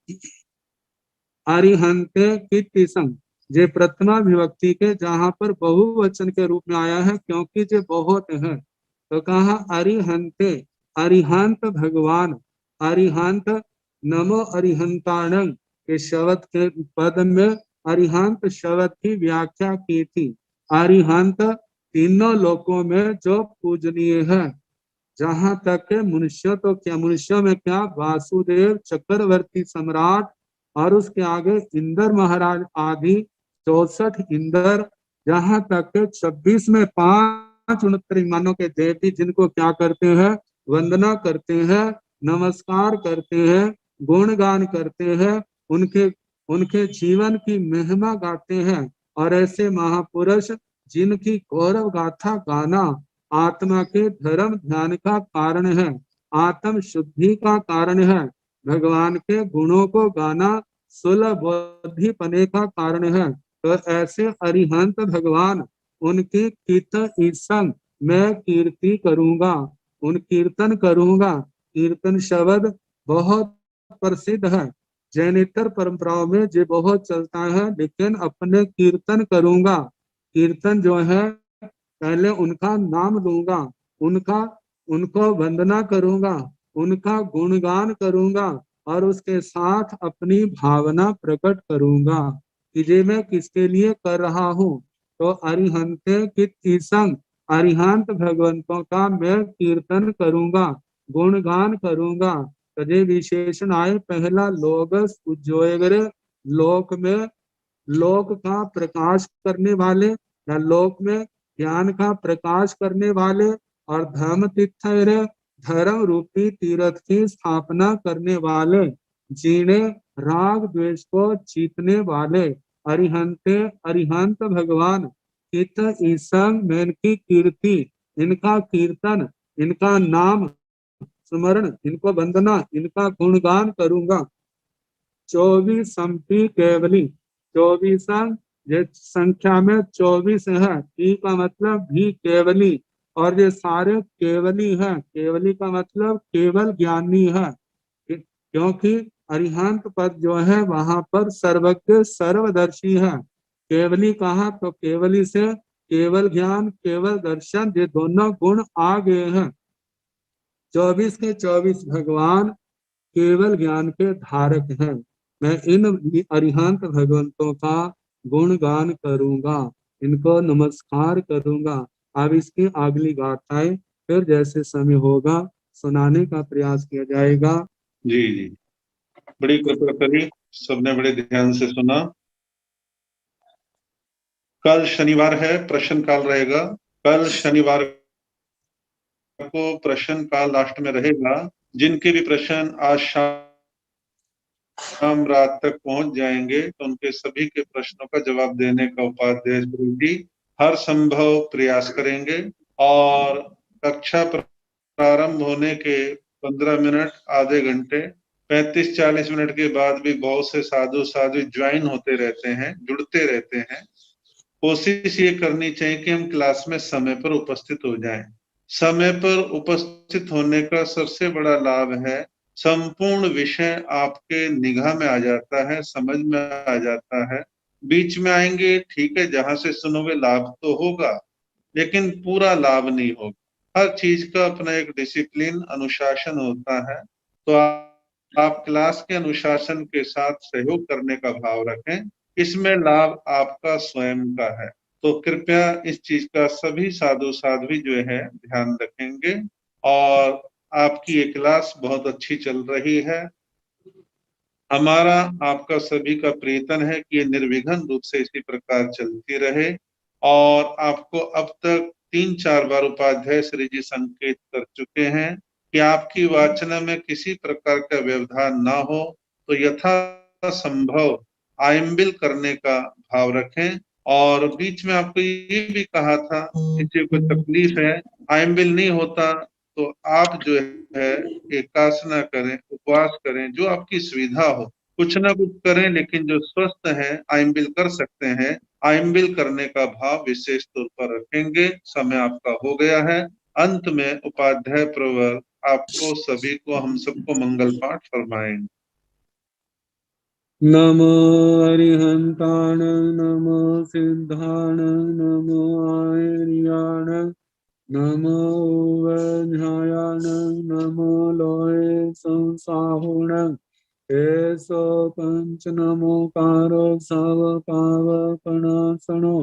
अरिहंते कीर्तिसंग जे प्रथमा विभक्ति के जहां पर बहुवचन के रूप में आया है क्योंकि जे बहुत है। तो कहा अरिहंते, अरिहंत भगवान। अरिहंत नमो अरिहंताणं के शब्द के पद में अरिहंत शब्द की व्याख्या की थी। अरिहंत तीनों लोकों में जो पूजनीय है, जहां तक मनुष्य तो क्या मनुष्यों में क्या वासुदेव चक्रवर्ती सम्राट और उसके आगे इंद्र महाराज आदि 64 इंद्र, जहां तक 26 में 5 69 मानों के देवी जिनको क्या करते हैं? वंदना करते हैं, नमस्कार करते हैं, गुणगान करते हैं, उनके जीवन की महिमा गाते हैं। और ऐसे महापुरुष जिनकी गौरव गाथा गाना आत्मा के धर्म ध्यान का कारण है, आत्म शुद्धि का कारण है। भगवान के गुणों को गाना सुलभ बुद्धि पने का कारण है। तो ऐसे अरिहंत भगवान उनकी कीर्तन मैं कीर्ति करूंगा, उन कीर्तन करूंगा। कीर्तन शब्द बहुत प्रसिद्ध है, जैनेतर परंपराओं में जो बहुत चलता है, लेकिन अपने कीर्तन करूंगा। कीर्तन जो है पहले उनका नाम लूंगा, उनको वंदना करूंगा, उनका गुणगान करूंगा और उसके साथ अपनी भावना प्रकट करूंगा कि ये मैं किसके लिए कर रहा हूँ। तो अरिहंते कीर्तिसंग, अरिहंत भगवंतों का मैं कीर्तन करूंगा, गुणगान करूंगा। तो ये विशेषण आए। पहला लोगस उज्जोयगरे, लोक में लोक का प्रकाश करने वाले या लोक में ज्ञान का प्रकाश करने वाले, और धर्म तीर्थरे धर्म रूपी तीर्थ की स्थापना करने वाले, जीने राग द्वेष को जीतने वाले। अरिहंते अरिहंत भगवान कित ईसंग में इनकी कीर्ति, इनका कीर्तन, इनका नाम स्मरण, इनको वंदना, इनका गुणगान करूंगा। 24 केवली, 24 ये संख्या में 24 है। ई का मतलब भी केवली, और ये सारे केवली है। केवली का मतलब केवल ज्ञानी है, क्योंकि अरिहंत पद जो है वहां पर सर्वज्ञ सर्वदर्शी है। केवली कहा तो केवली से केवल ज्ञान केवल दर्शन ये दोनों गुण आ गए हैं। 24 के 24 भगवान केवल ज्ञान के धारक हैं। मैं इन अरिहंत भगवंतों का गुणगान करूंगा, इनको नमस्कार करूंगा। अब इसकी अगली गाथाएं फिर जैसे समय होगा सुनाने का प्रयास किया जाएगा। जी जी, बड़ी कृपा करी, सबने बड़े ध्यान से सुना। कल शनिवार है, प्रश्न काल रहेगा। कल शनिवार को प्रश्न काल लास्ट में रहेगा। जिनके भी प्रश्न आज शाम रात तक पहुंच जाएंगे तो उनके सभी के प्रश्नों का जवाब देने का उपाध्याय जी हर संभव प्रयास करेंगे। और कक्षा प्रारंभ होने के 15 मिनट आधे घंटे 35-40 मिनट के बाद भी बहुत से साधु ज्वाइन होते रहते हैं, जुड़ते रहते हैं। कोशिश ये करनी चाहिए कि हम क्लास में समय पर उपस्थित हो जाएं। समय पर उपस्थित होने का सबसे बड़ा लाभ है, संपूर्ण विषय आपके निगाह में आ जाता है, समझ में आ जाता है। बीच में आएंगे ठीक है, जहां से सुनोगे लाभ तो होगा, लेकिन पूरा लाभ नहीं होगा। हर चीज का अपना एक डिसिप्लिन, अनुशासन होता है। तो आप क्लास के अनुशासन के साथ सहयोग करने का भाव रखें, इसमें लाभ आपका स्वयं का है। तो कृपया इस चीज का सभी साधु साध्वी जो है ध्यान रखेंगे। और आपकी ये क्लास बहुत अच्छी चल रही है। हमारा आपका सभी का प्रयत्न है कि ये निर्विघ्न रूप से इसी प्रकार चलती रहे। और आपको अब तक 3-4 बार उपाध्याय श्री जी संकेत कर चुके हैं कि आपकी वाचना में किसी प्रकार का व्यवधान ना हो, तो यथा संभव आयम्बिल करने का भाव रखें। और बीच में आपको ये भी कहा था, किसी को तकलीफ है, आयम्बिल नहीं होता, तो आप जो है एकासना करें, उपवास करें, जो आपकी सुविधा हो, कुछ ना कुछ करें, लेकिन जो स्वस्थ है आयम्बिल कर सकते हैं, आयम्बिल करने का भाव विशेष तौर पर रखेंगे। समय आपका हो गया है। अंत में उपाध्याय प्रवर आपको सभी को, हम सबको मंगल पाठ फरमाएंगे। नमो अरिहंताण, नमो सिद्धाण, नमो आर्याण, नमो वैध्यायाण, नमो लोये संसाहुण, एसो पंच नमोकारो सव पावपणासनो,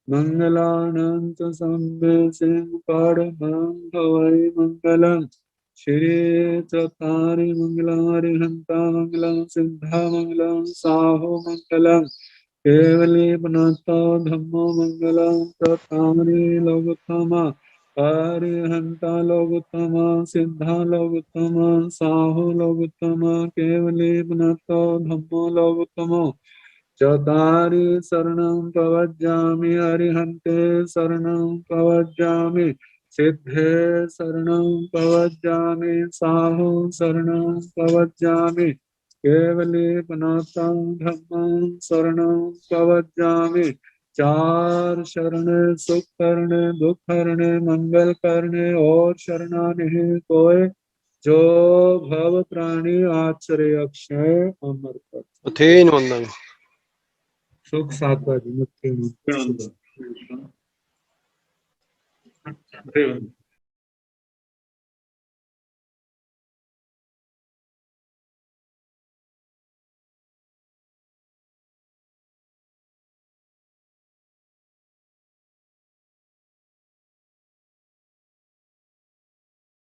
मंगलानंत संबे सिंह भवै मंगलम्। श्री चतारि मंगलम्, हरिहंता मंगलम्, सिद्धा मंगलम्, साहो मंगलम्, केवली बनतो धम्मो मंगलम्, चतारि लोकोत्तमा, हरिहंता लोकोत्तमा, सिद्धा लोकोत्तमा, साहो लोकोत्तमा, केवली बनतो धम्मो लोकोत्तमो। चतारि शरणं प्रवज्जामि, हरिहन्ते शरणं प्रवज्जामि, सिद्धे शरणं प्रवज्जामि, साहो शरणं प्रवज्जामि, केवली पनातं धम्मं शरणं प्रवज्जामि। चार शरण सुख करने, दुख हरने, मंगल करने और शरणा नहीं कोय, जो भव प्राणी आचरे अक्षय अमर कर। अथेन वंदन। सुख सात्वा जी मुक्ति। धन्यवाद।